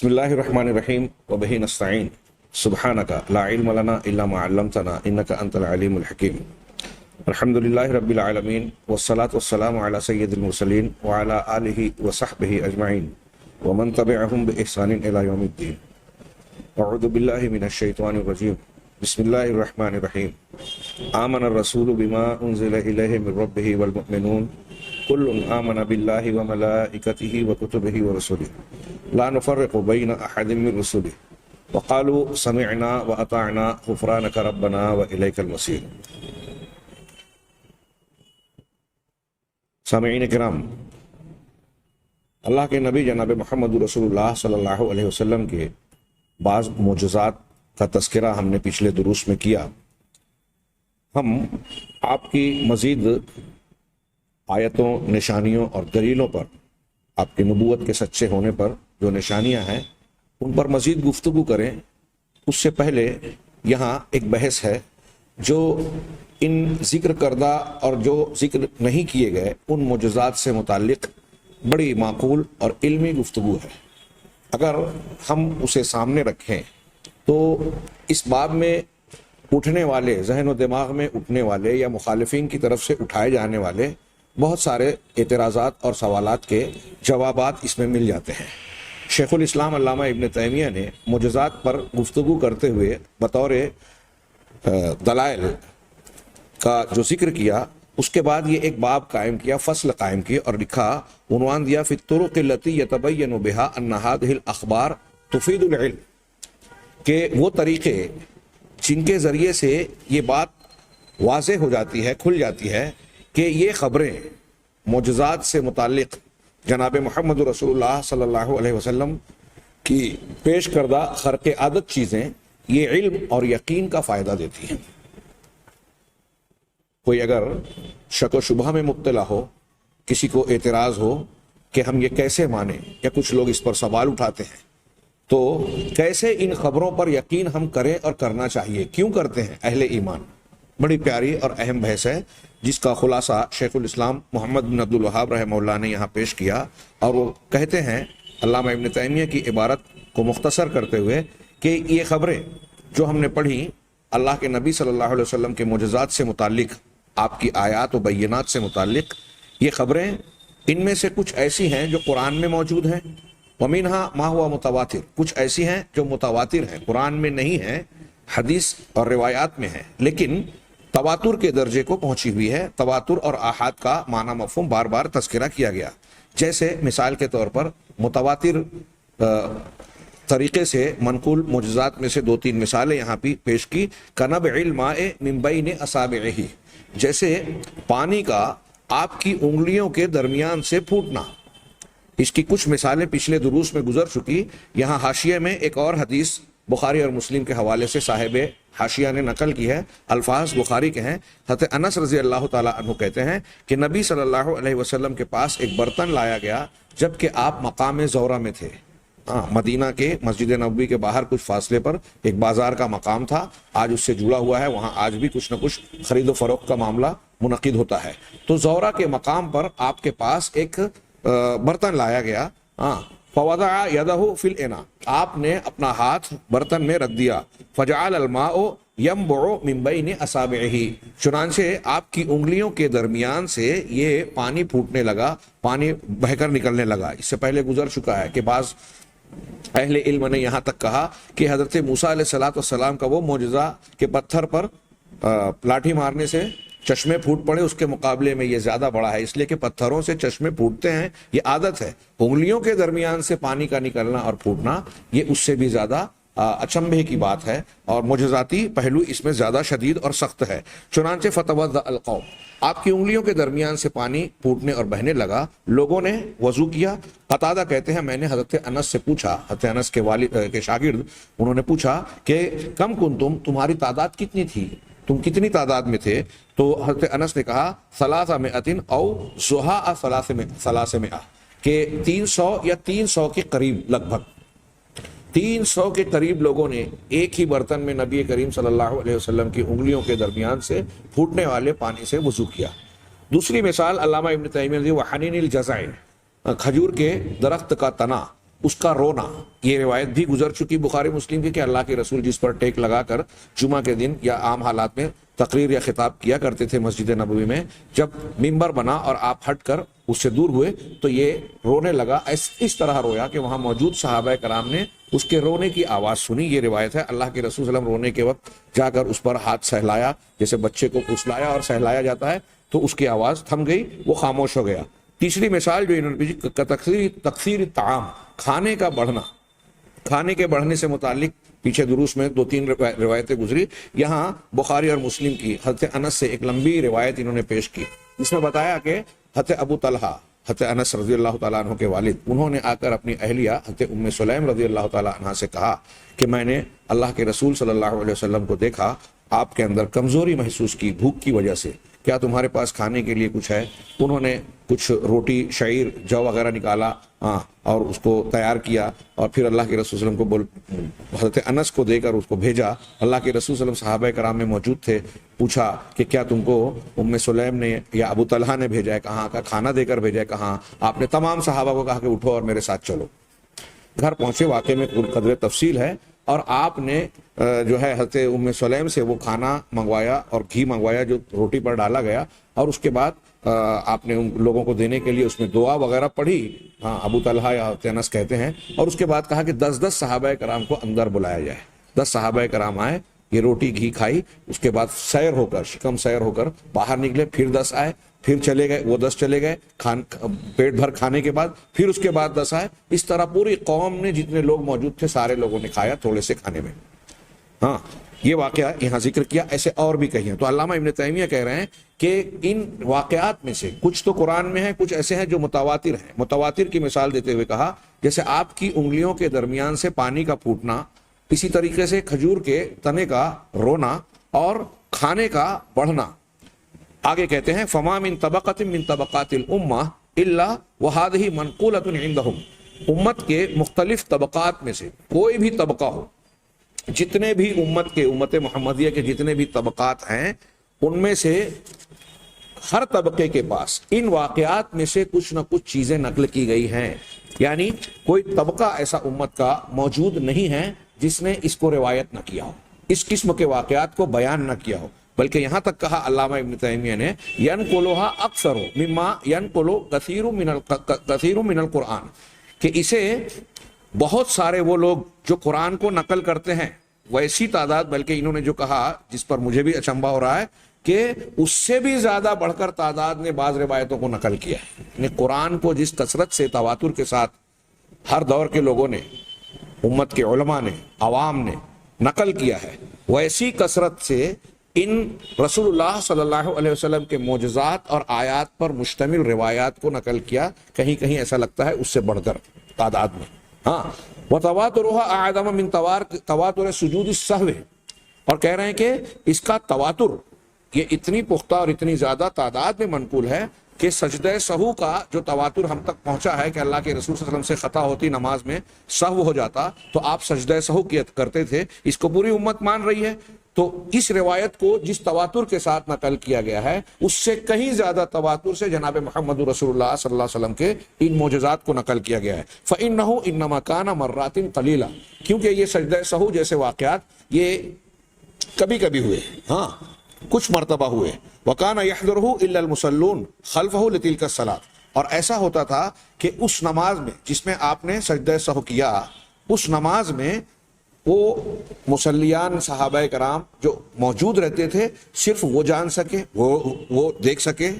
بسم اللہ الرحمن الرحیم وبہ نستعین سبحانک لا علم لنا الا ما علمتنا انک انت العلیم الحکیم الحمد للہ رب العالمین والصلاة والسلام علی سید المرسلین وعلی آلہ وصحبہ اجمعین ومن تبعہم بإحسان الی یوم الدین. اعوذ باللہ من الشیطان الرجیم. بسم اللہ الرحمن الرحیم. آمن الرسول بما انزل الیہ من ربہ والمؤمنون کل آمن باللہ وملائکتہ وکتبہ ورسلہ لا نفرق بین احد من رسلہ وقالوا سمعنا واطعنا غفرانک ربنا والیک المصیر. سامعین کرام، اللہ کے نبی جناب محمد رسول اللہ صلی اللہ علیہ وسلم کے بعض معجزات کا تذکرہ ہم نے پچھلے دروس میں کیا. ہم آپ کی مزید آیتوں، نشانیوں اور دلیلوں پر، آپ کی نبوت کے سچے ہونے پر جو نشانیاں ہیں ان پر مزید گفتگو کریں. اس سے پہلے یہاں ایک بحث ہے جو ان ذکر کردہ اور جو ذکر نہیں کیے گئے ان معجزات سے متعلق بڑی معقول اور علمی گفتگو ہے. اگر ہم اسے سامنے رکھیں تو اس باب میں اٹھنے والے، ذہن و دماغ میں اٹھنے والے یا مخالفین کی طرف سے اٹھائے جانے والے بہت سارے اعتراضات اور سوالات کے جوابات اس میں مل جاتے ہیں. شیخ الاسلام علامہ ابن تیمیہ نے معجزات پر گفتگو کرتے ہوئے بطور دلائل کا جو ذکر کیا، اس کے بعد یہ ایک باب قائم کیا، فصل قائم کی اور لکھا، عنوان دیا فی الطرق التی یتبین بها ان هذه الاخبار تفید العلم، کہ وہ طریقے جن کے ذریعے سے یہ بات واضح ہو جاتی ہے، کھل جاتی ہے کہ یہ خبریں معجزات سے متعلق جناب محمد رسول اللہ صلی اللہ علیہ وسلم کی پیش کردہ خرق عادت چیزیں یہ علم اور یقین کا فائدہ دیتی ہیں. کوئی اگر شک و شبہ میں مبتلا ہو، کسی کو اعتراض ہو کہ ہم یہ کیسے مانیں، یا کچھ لوگ اس پر سوال اٹھاتے ہیں، تو کیسے ان خبروں پر یقین ہم کریں اور کرنا چاہیے، کیوں کرتے ہیں اہل ایمان؟ بڑی پیاری اور اہم بحث ہے جس کا خلاصہ شیخ الاسلام محمد بن عبد الوہاب رحمہ اللہ نے یہاں پیش کیا. اور وہ کہتے ہیں، علامہ ابن تیمیہ کی عبارت کو مختصر کرتے ہوئے، کہ یہ خبریں جو ہم نے پڑھی اللہ کے نبی صلی اللہ علیہ وسلم کے معجزات سے متعلق، آپ کی آیات و بینات سے متعلق، یہ خبریں ان میں سے کچھ ایسی ہیں جو قرآن میں موجود ہیں، وَمِنْهَا مَا هُوَ مُتَوَاتِرٌ، کچھ ایسی ہیں جو متواتر ہیں، قرآن میں نہیں ہیں، حدیث اور روایات میں ہیں، لیکن تواتر کے درجے کو پہنچی ہوئی ہے. تواتر اور آحاد کا معنی مفہوم بار بار تذکرہ کیا گیا. جیسے مثال کے طور پر متواتر طریقے سے منقول معجزات میں سے دو تین مثالیں یہاں بھی پیش کی. کَنَبْعِ الْمَاءِ مِنْ بَيْنِ أَصَابِعِهِ، جیسے پانی کا آپ کی انگلیوں کے درمیان سے پھوٹنا. اس کی کچھ مثالیں پچھلے دروس میں گزر چکی. یہاں حاشیے میں ایک اور حدیث بخاری اور مسلم کے حوالے سے صاحب حاشیہ نے نقل کی ہے، الفاظ بخاری کے ہیں. حضرت انس رضی اللہ تعالیٰ عنہ کہتے ہیں کہ نبی صلی اللہ علیہ وسلم کے پاس ایک برتن لایا گیا جبکہ آپ مقام زورہ میں تھے. مدینہ کے مسجد نبوی کے باہر کچھ فاصلے پر ایک بازار کا مقام تھا، آج اس سے جڑا ہوا ہے، وہاں آج بھی کچھ نہ کچھ خرید و فروخت کا معاملہ منعقد ہوتا ہے. تو زورہ کے مقام پر آپ کے پاس ایک برتن لایا گیا. فوضع یدہ فی الاناء، آپ نے اپنا ہاتھ برتن میں رکھ دیا. فجعل الماء ینبع من بین اصابعہ، چنانچہ آپ کی انگلیوں کے درمیان سے یہ پانی پھوٹنے لگا، پانی بہہ کر نکلنے لگا. اس سے پہلے گزر چکا ہے کہ بعض اہل علم نے یہاں تک کہا کہ حضرت موسیٰ علیہ السلام کا وہ معجزہ کہ پتھر پر لاٹھی مارنے سے چشمے پھوٹ پڑے، اس کے مقابلے میں یہ زیادہ بڑا ہے، اس لیے کہ پتھروں سے چشمے پھوٹتے ہیں، یہ عادت ہے. انگلیوں کے درمیان سے پانی کا نکلنا اور پھوٹنا یہ اس سے بھی زیادہ اچنبھے کی بات ہے، اور معجزاتی پہلو اس میں زیادہ شدید اور سخت ہے. چنانچہ فتوضأ القوم، آپ کی انگلیوں کے درمیان سے پانی پھوٹنے اور بہنے لگا، لوگوں نے وضو کیا. قتادہ کہتے ہیں میں نے حضرت انس سے پوچھا، حضرت انس کے والد کے شاگرد، انہوں نے پوچھا کہ کم کنتم، تمہاری تعداد کتنی تھی، تم کتنی تعداد میں تھے؟ تو حضرت انس نے کہا 300 او زحاء 300، کہ 300 یا 300 کے قریب، لگ بھگ 300 کے قریب لوگوں نے ایک ہی برتن میں نبی کریم صلی اللہ علیہ وسلم کی انگلیوں کے درمیان سے پھوٹنے والے پانی سے وضو کیا. دوسری مثال علامہ ابن تیمیہ نے وحنین الجزع، کھجور کے درخت کا تنا اس کا رونا. یہ روایت بھی گزر چکی بخاری مسلم کی کہ اللہ کے رسول جس پر ٹیک لگا کر جمعہ کے دن یا عام حالات میں تقریر یا خطاب کیا کرتے تھے مسجد نبوی میں، جب ممبر بنا اور آپ ہٹ کر اس سے دور ہوئے تو یہ رونے لگا. اس طرح رویا کہ وہاں موجود صحابہ کرام نے اس کے رونے کی آواز سنی. یہ روایت ہے. اللہ کے رسول صلی اللہ علیہ وسلم رونے کے وقت جا کر اس پر ہاتھ سہلایا، جیسے بچے کو پھسلایا اور سہلایا جاتا ہے، تو اس کی آواز تھم گئی، وہ خاموش ہو گیا. تیسری مثال جو انہوں نے تکثیر طعام، کھانے کا بڑھنا، کھانے کے بڑھنے سے متعلق پیچھے دروس میں 2-3 روایتیں گزری. یہاں بخاری اور مسلم کی حضرت انس سے ایک لمبی روایت انہوں نے پیش کی، جس میں بتایا کہ حضرت ابو طلحہ حضرت انس رضی اللہ تعالیٰ عنہ کے والد، انہوں نے آ کر اپنی اہلیہ حضرت ام سلیم رضی اللہ تعالیٰ عنہ سے کہا کہ میں نے اللہ کے رسول صلی اللہ علیہ وسلم کو دیکھا، آپ کے اندر کمزوری محسوس کی بھوک کی وجہ سے، کیا تمہارے پاس کھانے کے لیے کچھ ہے؟ انہوں نے کچھ روٹی، شعیر، جو وغیرہ نکالا اور اس کو تیار کیا، اور پھر اللہ کے رسول صلی اللہ علیہ وسلم کو حضرت انس کو دے کر اس کو بھیجا. اللہ کے رسول صلی اللہ علیہ وسلم صحابہ کرام میں موجود تھے. پوچھا کہ کیا تم کو ام سلیم نے یا ابو طلحہ نے بھیجا ہے؟ کہاں کا کھانا دے کر بھیجا ہے؟ کہاں؟ آپ نے تمام صحابہ کو کہا کہ اٹھو اور میرے ساتھ چلو. گھر پہنچے، واقعے میں قدر تفصیل ہے، اور آپ نے جو ہے حضرت ام سلیم سے وہ کھانا منگوایا اور گھی منگوایا جو روٹی پر ڈالا گیا، اور اس کے بعد آپ نے ان لوگوں کو دینے کے لیے اس میں دعا وغیرہ پڑھی. ابو طلحہ یا حضرت انس کہتے ہیں. اور اس کے بعد کہا کہ 10 صحابہ کرام کو اندر بلایا جائے. 10 صحابہ کرام آئے، یہ روٹی گھی کھائی، اس کے بعد سیر ہو کر، شکم سیر ہو کر باہر نکلے. پھر 10 آئے، پھر چلے گئے، وہ 10 چلے گئے پیٹ بھر کھانے کے بعد. پھر اس کے بعد 10 آئے. اس طرح پوری قوم نے، جتنے لوگ موجود تھے سارے لوگوں نے کھایا تھوڑے سے کھانے میں. یہ واقعہ یہاں ذکر کیا، ایسے اور بھی کہیں. تو علامہ ابن تیمیہ کہہ رہے ہیں کہ ان واقعات میں سے کچھ تو قرآن میں ہیں، کچھ ایسے ہیں جو متواتر ہیں. متواتر کی مثال دیتے ہوئے کہا جیسے آپ کی انگلیوں کے درمیان سے پانی کا پھوٹنا، اسی طریقے سے کھجور کے تنے کا رونا اور کھانے کا بڑھنا. آگے کہتے ہیں فما من طبقۃ من طبقات الامہ الا وهذه منقولۃ عندهم. امت کے مختلف طبقات میں سے کوئی بھی طبقہ ہو، جتنے بھی امت محمدیہ کے جتنے بھی طبقات ہیں، ان میں سے ہر طبقے کے پاس ان واقعات میں سے کچھ نہ کچھ چیزیں نقل کی گئی ہیں. یعنی کوئی طبقہ ایسا امت کا موجود نہیں ہے جس نے اس کو روایت نہ کیا ہو، اس قسم کے واقعات کو بیان نہ کیا ہو. بلکہ یہاں تک کہا علامہ ابن تیمیہ نے ينقلها اکثر مما ينقل کثیر من القرآن، کہ اسے بہت سارے وہ لوگ جو قرآن کو نقل کرتے ہیں، ویسی تعداد، بلکہ انہوں نے جو کہا جس پر مجھے بھی اچنبھا ہو رہا ہے کہ اس سے بھی زیادہ بڑھ کر تعداد نے بعض روایتوں کو نقل کیا ہے. یعنی قرآن کو جس کثرت سے تواتر کے ساتھ ہر دور کے لوگوں نے، امت کے علماء نے، عوام نے نقل کیا ہے، ویسی کثرت سے ان رسول اللہ صلی اللہ علیہ وسلم کے معجزات اور آیات پر مشتمل روایات کو نقل کیا. کہیں کہیں ایسا لگتا ہے اس سے بڑھ کر تعداد میں. وَتَوَاتُرُهَا أَعْظَمَ مِن تواتر سجود السہو. اور کہہ رہے ہیں کہ اس کا تواتر یہ اتنی پختہ اور اتنی زیادہ تعداد میں منقول ہے کہ سجدہ سہو کا جو تواتر ہم تک پہنچا ہے کہ اللہ کے رسول صلی اللہ علیہ وسلم سے خطا ہوتی نماز میں، سہو ہو جاتا تو آپ سجدہ سہو کرتے تھے. اس کو پوری امت مان رہی ہے. تو اس روایت کو جس تواتر کے ساتھ نقل کیا گیا ہے، اس سے کہیں زیادہ تواتر سے جناب محمد رسول اللہ صلی اللہ علیہ وسلم کے ان معجزات کو نقل کیا گیا ہے. فَإِنَّهُ إِنَّمَا كَانَ مَرَّاتٍ قَلِيلًا. کیونکہ یہ سجدہ سہو جیسے واقعات یہ کبھی کبھی ہوئے، کچھ مرتبہ ہوئے. وَكَانَ يَحْضُرُهُ إِلَّا الْمُصَلُّونَ خَلْفَهُ لِتِلْكَ الصَّلَاةِ. اور ایسا ہوتا تھا کہ اس نماز میں جس میں آپ نے سجدہ سہو کیا، اس نماز میں وہ مصلیان صحابہ کرام جو موجود رہتے تھے صرف وہ جان سکے، وہ دیکھ سکے.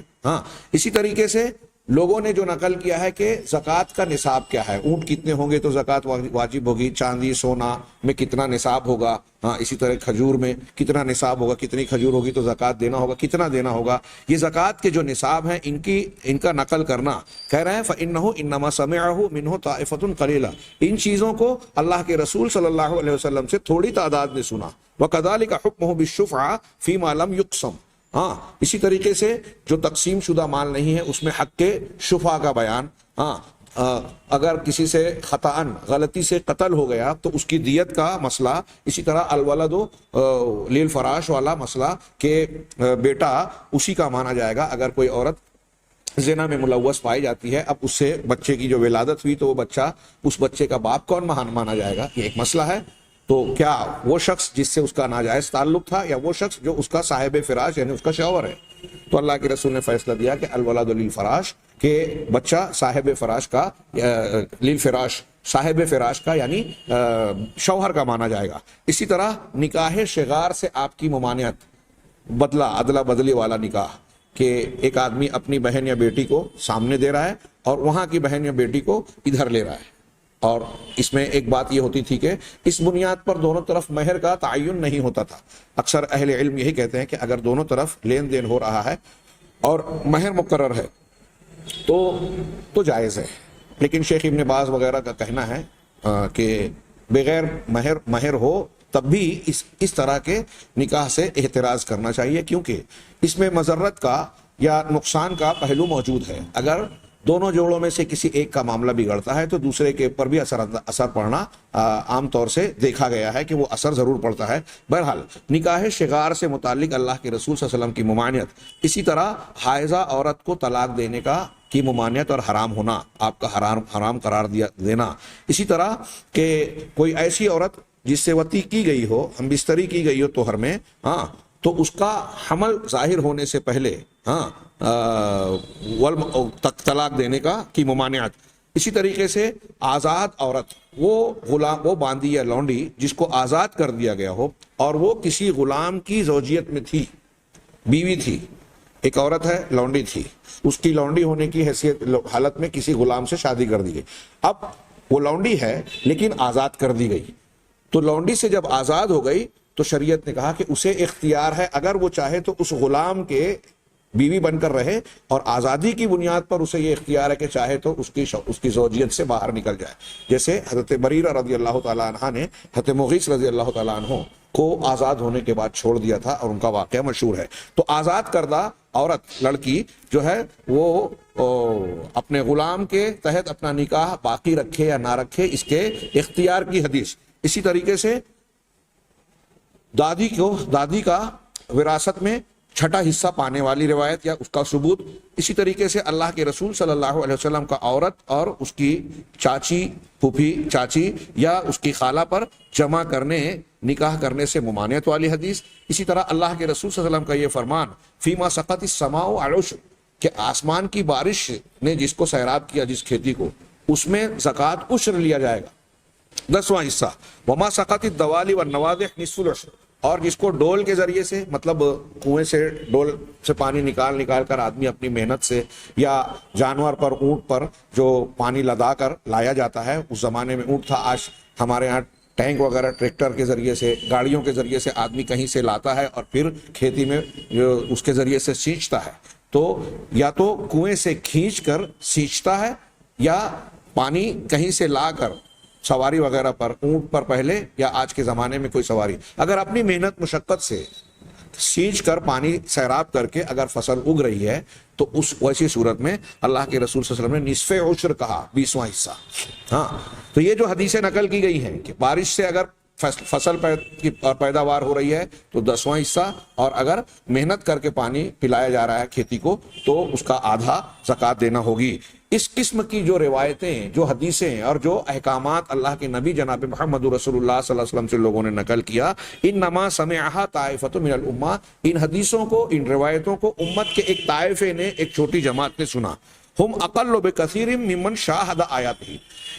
اسی طریقے سے لوگوں نے جو نقل کیا ہے کہ زکوٰۃ کا نصاب کیا ہے، اونٹ کتنے ہوں گے تو زکوٰۃ واجب ہوگی، چاندی سونا میں کتنا نصاب ہوگا، اسی طرح کھجور میں کتنا نصاب ہوگا، کتنی کھجور ہوگی تو زکوٰۃ دینا ہوگا، کتنا دینا ہوگا. یہ زکوٰۃ کے جو نصاب ہیں ان کا نقل کرنا، کہہ رہے ہیں فَإِنَّهُ إِنَّمَا سَمِعَهُ مِنْهُ طَائِفَةٌ قَلِيلَةٌ. ان چیزوں کو اللہ کے رسول صلی اللہ علیہ وسلم سے تھوڑی تعداد نے سنا. وَكَذَلِكَ حُكْمُهُ بِالشُّفْعَةِ فِيمَا لَمْ يُقْسَمْ. اسی طریقے سے جو تقسیم شدہ مال نہیں ہے اس میں حق کے شفع کا بیان. اگر کسی سے خطأً غلطی سے قتل ہو گیا تو اس کی دیت کا مسئلہ. اسی طرح الولد للفراش والا مسئلہ کہ بیٹا اسی کا مانا جائے گا اگر کوئی عورت زنا میں ملوث پائی جاتی ہے، اب اس سے بچے کی جو ولادت ہوئی تو وہ بچہ، اس بچے کا باپ کون مانا جائے گا، یہ ایک مسئلہ ہے۔ تو کیا وہ شخص جس سے اس کا ناجائز تعلق تھا، یا وہ شخص جو اس کا صاحب فراش یعنی اس کا شوہر ہے؟ تو اللہ کے رسول نے فیصلہ دیا کہ الولد للفراش، کہ بچہ صاحب فراش کا، للفراش صاحب فراش کا یعنی شوہر کا مانا جائے گا۔ اسی طرح نکاح شغار سے آپ کی ممانعت، بدلہ ادلا بدلی والا نکاح، کہ ایک آدمی اپنی بہن یا بیٹی کو سامنے دے رہا ہے اور وہاں کی بہن یا بیٹی کو ادھر لے رہا ہے، اور اس میں ایک بات یہ ہوتی تھی کہ اس بنیاد پر دونوں طرف مہر کا تعین نہیں ہوتا تھا۔ اکثر اہل علم یہی کہتے ہیں کہ اگر دونوں طرف لین دین ہو رہا ہے اور مہر مقرر ہے تو جائز ہے، لیکن شیخ ابن باز وغیرہ کا کہنا ہے کہ بغیر مہر ہو تب بھی اس طرح کے نکاح سے احتراز کرنا چاہیے، کیونکہ اس میں مضرت کا یا نقصان کا پہلو موجود ہے۔ اگر دونوں جوڑوں میں سے کسی ایک کا معاملہ بگڑتا ہے تو دوسرے کے پر بھی اثر پڑنا عام طور سے دیکھا گیا ہے کہ وہ اثر ضرور پڑتا ہے۔ بہرحال نکاح شغار سے متعلق اللہ کے رسول صلی اللہ علیہ وسلم کی ممانعت، اسی طرح حائضہ عورت کو طلاق دینے کی ممانعت اور حرام ہونا، آپ کا حرام قرار دینا، اسی طرح کہ کوئی ایسی عورت جس سے وطی کی گئی ہو، ہم بستری کی گئی ہو طہر میں، تو اس کا حمل ظاہر ہونے سے پہلے طلاق دینے کی ممانعت۔ اسی طریقے سے آزاد عورت، وہ باندی یا لونڈی جس کو آزاد کر دیا گیا ہو اور وہ کسی غلام کی زوجیت میں تھی، بیوی تھی، ایک عورت ہے لونڈی تھی، اس کی لونڈی ہونے کی حالت میں کسی غلام سے شادی کر دی گئی، اب وہ لونڈی ہے لیکن آزاد کر دی گئی، تو لونڈی سے جب آزاد ہو گئی تو شریعت نے کہا کہ اسے اختیار ہے، اگر وہ چاہے تو اس غلام کے بیوی بن کر رہے، اور آزادی کی بنیاد پر اسے یہ اختیار ہے کہ چاہے تو اس کی زوجیت سے باہر نکل جائے، جیسے حضرت بریرہ رضی اللہ تعالیٰ عنہ نے حضرت مغیث رضی اللہ تعالیٰ عنہ کو آزاد ہونے کے بعد چھوڑ دیا تھا، اور ان کا واقعہ مشہور ہے۔ تو آزاد کردہ عورت، لڑکی جو ہے، وہ اپنے غلام کے تحت اپنا نکاح باقی رکھے یا نہ رکھے، اس کے اختیار کی حدیث۔ اسی طریقے سے دادی کا وراثت میں چھٹا حصہ پانے والی روایت یا اس کا ثبوت۔ اسی طریقے سے اللہ کے رسول صلی اللہ علیہ وسلم کا عورت اور اس کی چاچی، پھوپھی، چاچی یا اس کی خالہ پر جمع کرنے، نکاح کرنے سے ممانعت والی حدیث۔ اسی طرح اللہ کے رسول صلی اللہ علیہ وسلم کا یہ فرمان، فیما سقط السماء عشر، کہ آسمان کی بارش نے جس کو سیراب کیا، جس کھیتی کو، اس میں زکوٰۃ عشر لیا جائے گا، 10واں حصہ۔ وما سقط الدوال والنوادح نصف العشر، اور جس کو ڈول کے ذریعے سے، مطلب کنویں سے ڈول سے پانی نکال کر آدمی اپنی محنت سے، یا جانور پر، اونٹ پر جو پانی لدا کر لایا جاتا ہے، اس زمانے میں اونٹ تھا، آج ہمارے ہاں ٹینک وغیرہ ٹریکٹر کے ذریعے سے، گاڑیوں کے ذریعے سے آدمی کہیں سے لاتا ہے اور پھر کھیتی میں جو اس کے ذریعے سے سینچتا ہے، تو یا تو کنویں سے کھینچ کر سینچتا ہے، یا پانی کہیں سے لا کر سواری وغیرہ پر، اونٹ پر پہلے، یا آج کے زمانے میں کوئی سواری، اگر اپنی محنت مشقت سے سینچ کر پانی سیراب کر کے اگر فصل اگ رہی ہے تو اس ویسی صورت میں اللہ کے رسول صلی اللہ علیہ وسلم نے نصف عشر کہا، 20واں حصہ۔ تو یہ جو حدیثیں نقل کی گئی ہیں کہ بارش سے اگر فصل کی پیداوار ہو رہی ہے تو 10واں حصہ، اور اگر محنت کر کے پانی پلایا جا رہا ہے کھیتی کو تو اس کا آدھا زکوٰۃ دینا ہوگی۔ اس قسم کی جو روایتیں، جو حدیثیں اور جو احکامات اللہ کے نبی جناب محمد رسول اللہ صلی اللہ علیہ وسلم سے لوگوں نے نقل کیا، انما سمعها طائفۃ من الامہ، ان حدیثوں کو، ان روایتوں کو امت کے ایک طائفے نے، ایک چھوٹی جماعت نے سنا۔ ہم اقل بکثیر ممن شاہد آیاتہ،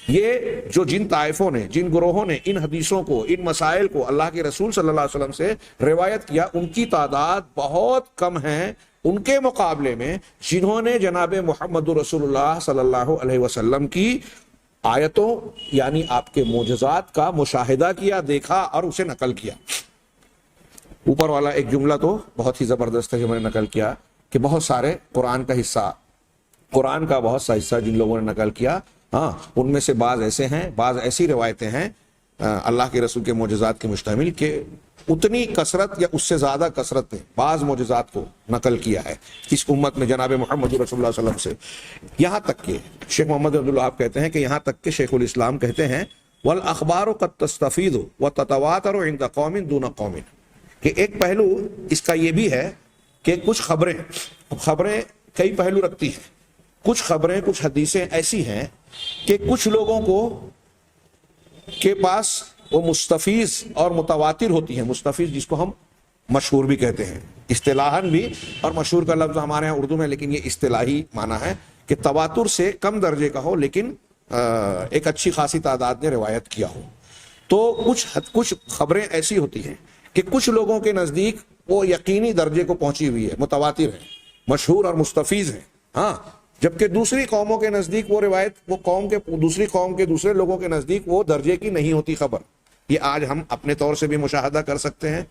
یہ جو جن طائفوں نے، جن گروہوں نے ان حدیثوں کو، ان مسائل کو اللہ کے رسول صلی اللہ علیہ وسلم سے روایت کیا، ان کی تعداد بہت کم ہے ان کے مقابلے میں جنہوں نے جناب محمد رسول اللہ صلی اللہ علیہ وسلم کی آیتوں یعنی آپ کے معجزات کا مشاہدہ کیا، دیکھا اور اسے نقل کیا۔ اوپر والا ایک جملہ تو بہت ہی زبردست ہے جو میں نے نقل کیا، کہ بہت سارے قرآن کا بہت سا حصہ جن لوگوں نے نقل کیا، ان میں سے بعض ایسے ہیں، بعض ایسی روایتیں ہیں اللہ کے رسول کے معجزات کے مشتمل، کہ اتنی کثرت یا اس سے زیادہ کثرت نے بعض معجزات کو نقل کیا ہے اس امت میں جناب محمد رسول اللہ صلی اللہ علیہ وسلم سے، یہاں تک کہ شیخ محمد عبد الوہاب کہتے ہیں کہ یہاں تک کہ شیخ الاسلام کہتے ہیں والاخبار قد تستفید وتتواتر عند قوم دون قوم، کہ ایک پہلو اس کا یہ بھی ہے کہ کچھ خبریں کئی پہلو رکھتی ہیں، کچھ خبریں کچھ حدیثیں ایسی ہیں کہ کچھ لوگوں کو کے پاس وہ مستفیض اور متواتر ہوتی ہیں. مستفیض جس کو ہم مشہور بھی کہتے ہیں اصطلاحاً بھی, اور مشہور کا لفظ ہمارے یہاں اردو میں, لیکن یہ اصطلاحی معنی ہے کہ تواتر سے کم درجے کا ہو لیکن ایک اچھی خاصی تعداد نے روایت کیا ہو. تو کچھ خبریں ایسی ہوتی ہیں کہ کچھ لوگوں کے نزدیک وہ یقینی درجے کو پہنچی ہوئی ہے, متواتر ہیں, مشہور اور مستفیض ہیں. ہاں, جبکہ دوسری قوموں کے نزدیک وہ روایت وہ دوسری قوم کے دوسرے لوگوں کے نزدیک وہ درجے کی نہیں ہوتی خبر. یہ آج ہم اپنے طور سے بھی مشاہدہ کر سکتے ہیں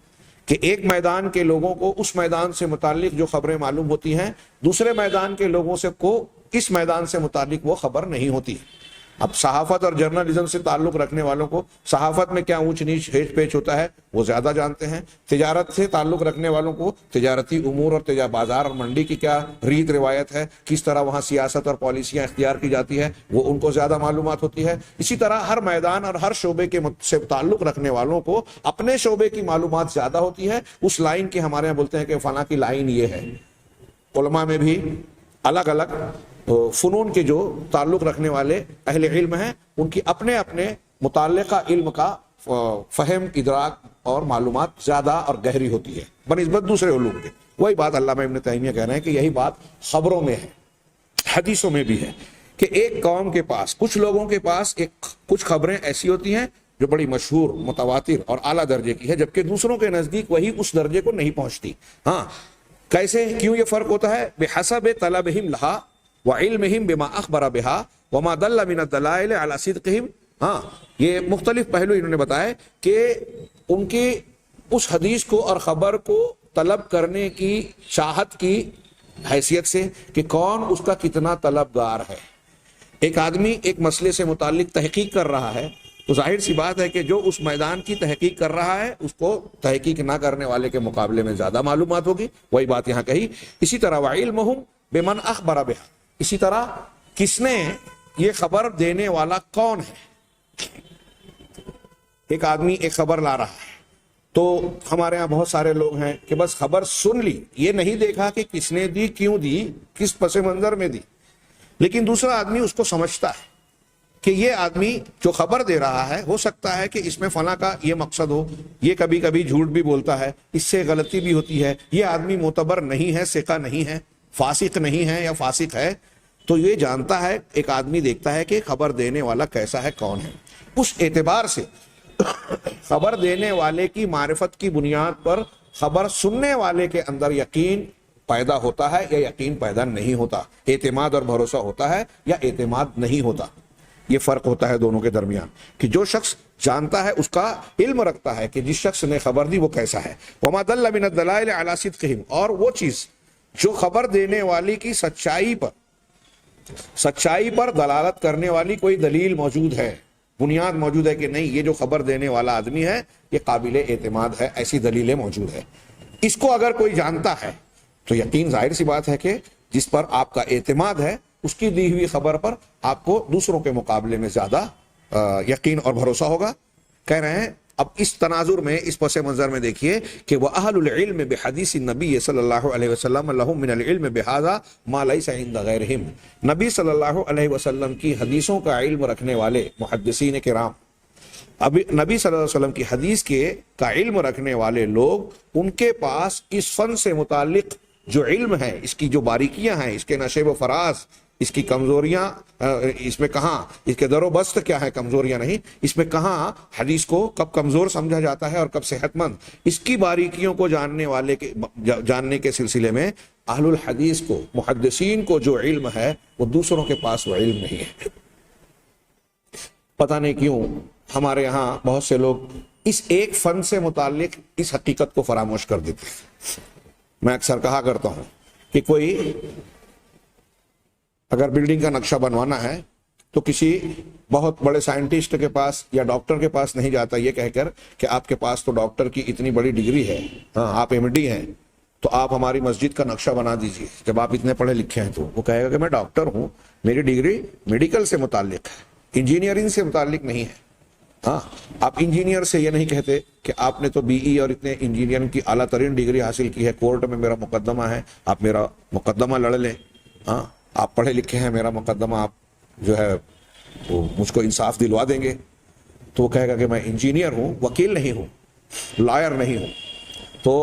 کہ ایک میدان کے لوگوں کو اس میدان سے متعلق جو خبریں معلوم ہوتی ہیں, دوسرے میدان کے لوگوں سے کو اس میدان سے متعلق وہ خبر نہیں ہوتی. اب صحافت اور جرنلزم سے تعلق رکھنے والوں کو صحافت میں کیا اونچ نیچ ہیچ پیچ ہوتا ہے وہ زیادہ جانتے ہیں. تجارت سے تعلق رکھنے والوں کو تجارتی امور اور بازار اور منڈی کی کیا ریت روایت ہے, کس طرح وہاں سیاست اور پالیسیاں اختیار کی جاتی ہے, وہ ان کو زیادہ معلومات ہوتی ہے. اسی طرح ہر میدان اور ہر شعبے کے سے تعلق رکھنے والوں کو اپنے شعبے کی معلومات زیادہ ہوتی ہے. اس لائن کی ہمارے یہاں بولتے ہیں کہ فلاں کی لائن یہ ہے. علماء میں بھی الگ الگ فنون کے جو تعلق رکھنے والے اہل علم ہیں, ان کی اپنے اپنے متعلقہ علم کا فہم, ادراک اور معلومات زیادہ اور گہری ہوتی ہے بنسبت دوسرے علوم کے. وہی بات علامہ ابن تیمیہ کہہ رہے ہیں کہ یہی بات خبروں میں ہے, حدیثوں میں بھی ہے کہ ایک قوم کے پاس, کچھ لوگوں کے پاس کچھ خبریں ایسی ہوتی ہیں جو بڑی مشہور, متواتر اور اعلیٰ درجے کی ہے, جبکہ دوسروں کے نزدیک وہی اس درجے کو نہیں پہنچتی. ہاں, کیسے, کیوں یہ فرق ہوتا ہے؟ بحسب طلبہم لہا وعلمہم بما اخبر بہا وما دل من الدلائل علی صدقہم. ہاں, یہ مختلف پہلو انہوں نے بتائے کہ ان کی اس حدیث کو اور خبر کو طلب کرنے کی چاہت کی حیثیت سے کہ کون اس کا کتنا طلبگار ہے. ایک آدمی ایک مسئلے سے متعلق تحقیق کر رہا ہے تو ظاہر سی بات ہے کہ جو اس میدان کی تحقیق کر رہا ہے اس کو تحقیق نہ کرنے والے کے مقابلے میں زیادہ معلومات ہوگی. وہی بات یہاں کہی. اسی طرح وعلمہم بمن اخبر بہا, اسی طرح کس نے یہ خبر دینے والا کون ہے. ایک آدمی ایک خبر لا رہا ہے تو ہمارے ہاں بہت سارے لوگ ہیں کہ بس خبر سن لی, یہ نہیں دیکھا کہ کس نے دی, کیوں دی, کس پس منظر میں دی. لیکن دوسرا آدمی اس کو سمجھتا ہے کہ یہ آدمی جو خبر دے رہا ہے ہو سکتا ہے کہ اس میں فلاں کا یہ مقصد ہو, یہ کبھی کبھی جھوٹ بھی بولتا ہے, اس سے غلطی بھی ہوتی ہے, یہ آدمی معتبر نہیں ہے, ثقہ نہیں ہے, فاسق نہیں ہے یا فاسق ہے. تو یہ جانتا ہے, ایک آدمی دیکھتا ہے کہ خبر دینے والا کیسا ہے, کون ہے. اس اعتبار سے خبر دینے والے کی معرفت کی بنیاد پر خبر سننے والے کے اندر یقین پیدا ہوتا ہے یا یقین پیدا نہیں ہوتا, اعتماد اور بھروسہ ہوتا ہے یا اعتماد نہیں ہوتا. یہ فرق ہوتا ہے دونوں کے درمیان کہ جو شخص جانتا ہے, اس کا علم رکھتا ہے کہ جس شخص نے خبر دی وہ کیسا ہے. وما دل من الدلائل علی صدقہم, اور وہ چیز جو خبر دینے والی کی سچائی پر دلالت کرنے والی کوئی دلیل موجود ہے, بنیاد موجود ہے کہ نہیں یہ جو خبر دینے والا آدمی ہے یہ قابل اعتماد ہے, ایسی دلیلیں موجود ہے. اس کو اگر کوئی جانتا ہے تو یقین ظاہر سی بات ہے کہ جس پر آپ کا اعتماد ہے اس کی دی ہوئی خبر پر آپ کو دوسروں کے مقابلے میں زیادہ یقین اور بھروسہ ہوگا. کہہ رہے ہیں اب اس تناظر میں, اس پس منظر میں دیکھیے کہ وَأَهْلُ الْعِلْمِ بِحَدِيثِ النَّبِيِّ صلی اللہ علیہ وسلم لَهُم مِّنَ الْعِلْمِ بِهَذَا مَا لَيْسَ عِندَ غَيْرِهِمْ. نبی صلی اللہ علیہ وسلم کی حدیثوں کا علم رکھنے والے محدثین کرام, ابھی نبی صلی اللہ علیہ وسلم کی حدیث کا علم رکھنے والے لوگ, ان کے پاس اس فن سے متعلق جو علم ہے, اس کی جو باریکیاں ہیں, اس کے نشیب و فراز, اس کی کمزوریاں, اس میں کہاں اس کے در و بست کیا ہے, کمزوریاں نہیں, اس میں کہاں حدیث کو کب کمزور سمجھا جاتا ہے اور کب صحت مند, اس کی باریکیوں کو جاننے کے سلسلے میں اہل الحدیث کو, محدثین کو جو علم ہے وہ دوسروں کے پاس وہ علم نہیں ہے. پتہ نہیں کیوں ہمارے یہاں بہت سے لوگ اس ایک فن سے متعلق اس حقیقت کو فراموش کر دیتے ہیں. میں اکثر کہا کرتا ہوں کہ کوئی اگر بلڈنگ کا نقشہ بنوانا ہے تو کسی بہت بڑے سائنٹسٹ کے پاس یا ڈاکٹر کے پاس نہیں جاتا یہ کہہ کر کہ آپ کے پاس تو ڈاکٹر کی اتنی بڑی ڈگری ہے, ہاں آپ ایم ڈی ہیں, تو آپ ہماری مسجد کا نقشہ بنا دیجئے. جب آپ اتنے پڑھے لکھے ہیں تو وہ کہے گا کہ میں ڈاکٹر ہوں, میری ڈگری میڈیکل سے متعلق ہے, انجینئرنگ سے متعلق نہیں ہے. ہاں, آپ انجینئر سے یہ نہیں کہتے کہ آپ نے تو بی ای اور اتنے انجینئرنگ کی اعلیٰ ترین ڈگری حاصل کی ہے, کورٹ میں میرا مقدمہ ہے, آپ میرا مقدمہ لڑ لیں. ہاں, آپ پڑھے لکھے ہیں, میرا مقدمہ آپ جو ہے وہ مجھ کو انصاف دلوا دیں گے. تو وہ کہے گا کہ میں انجینئر ہوں, وکیل نہیں ہوں, لائر نہیں ہوں. تو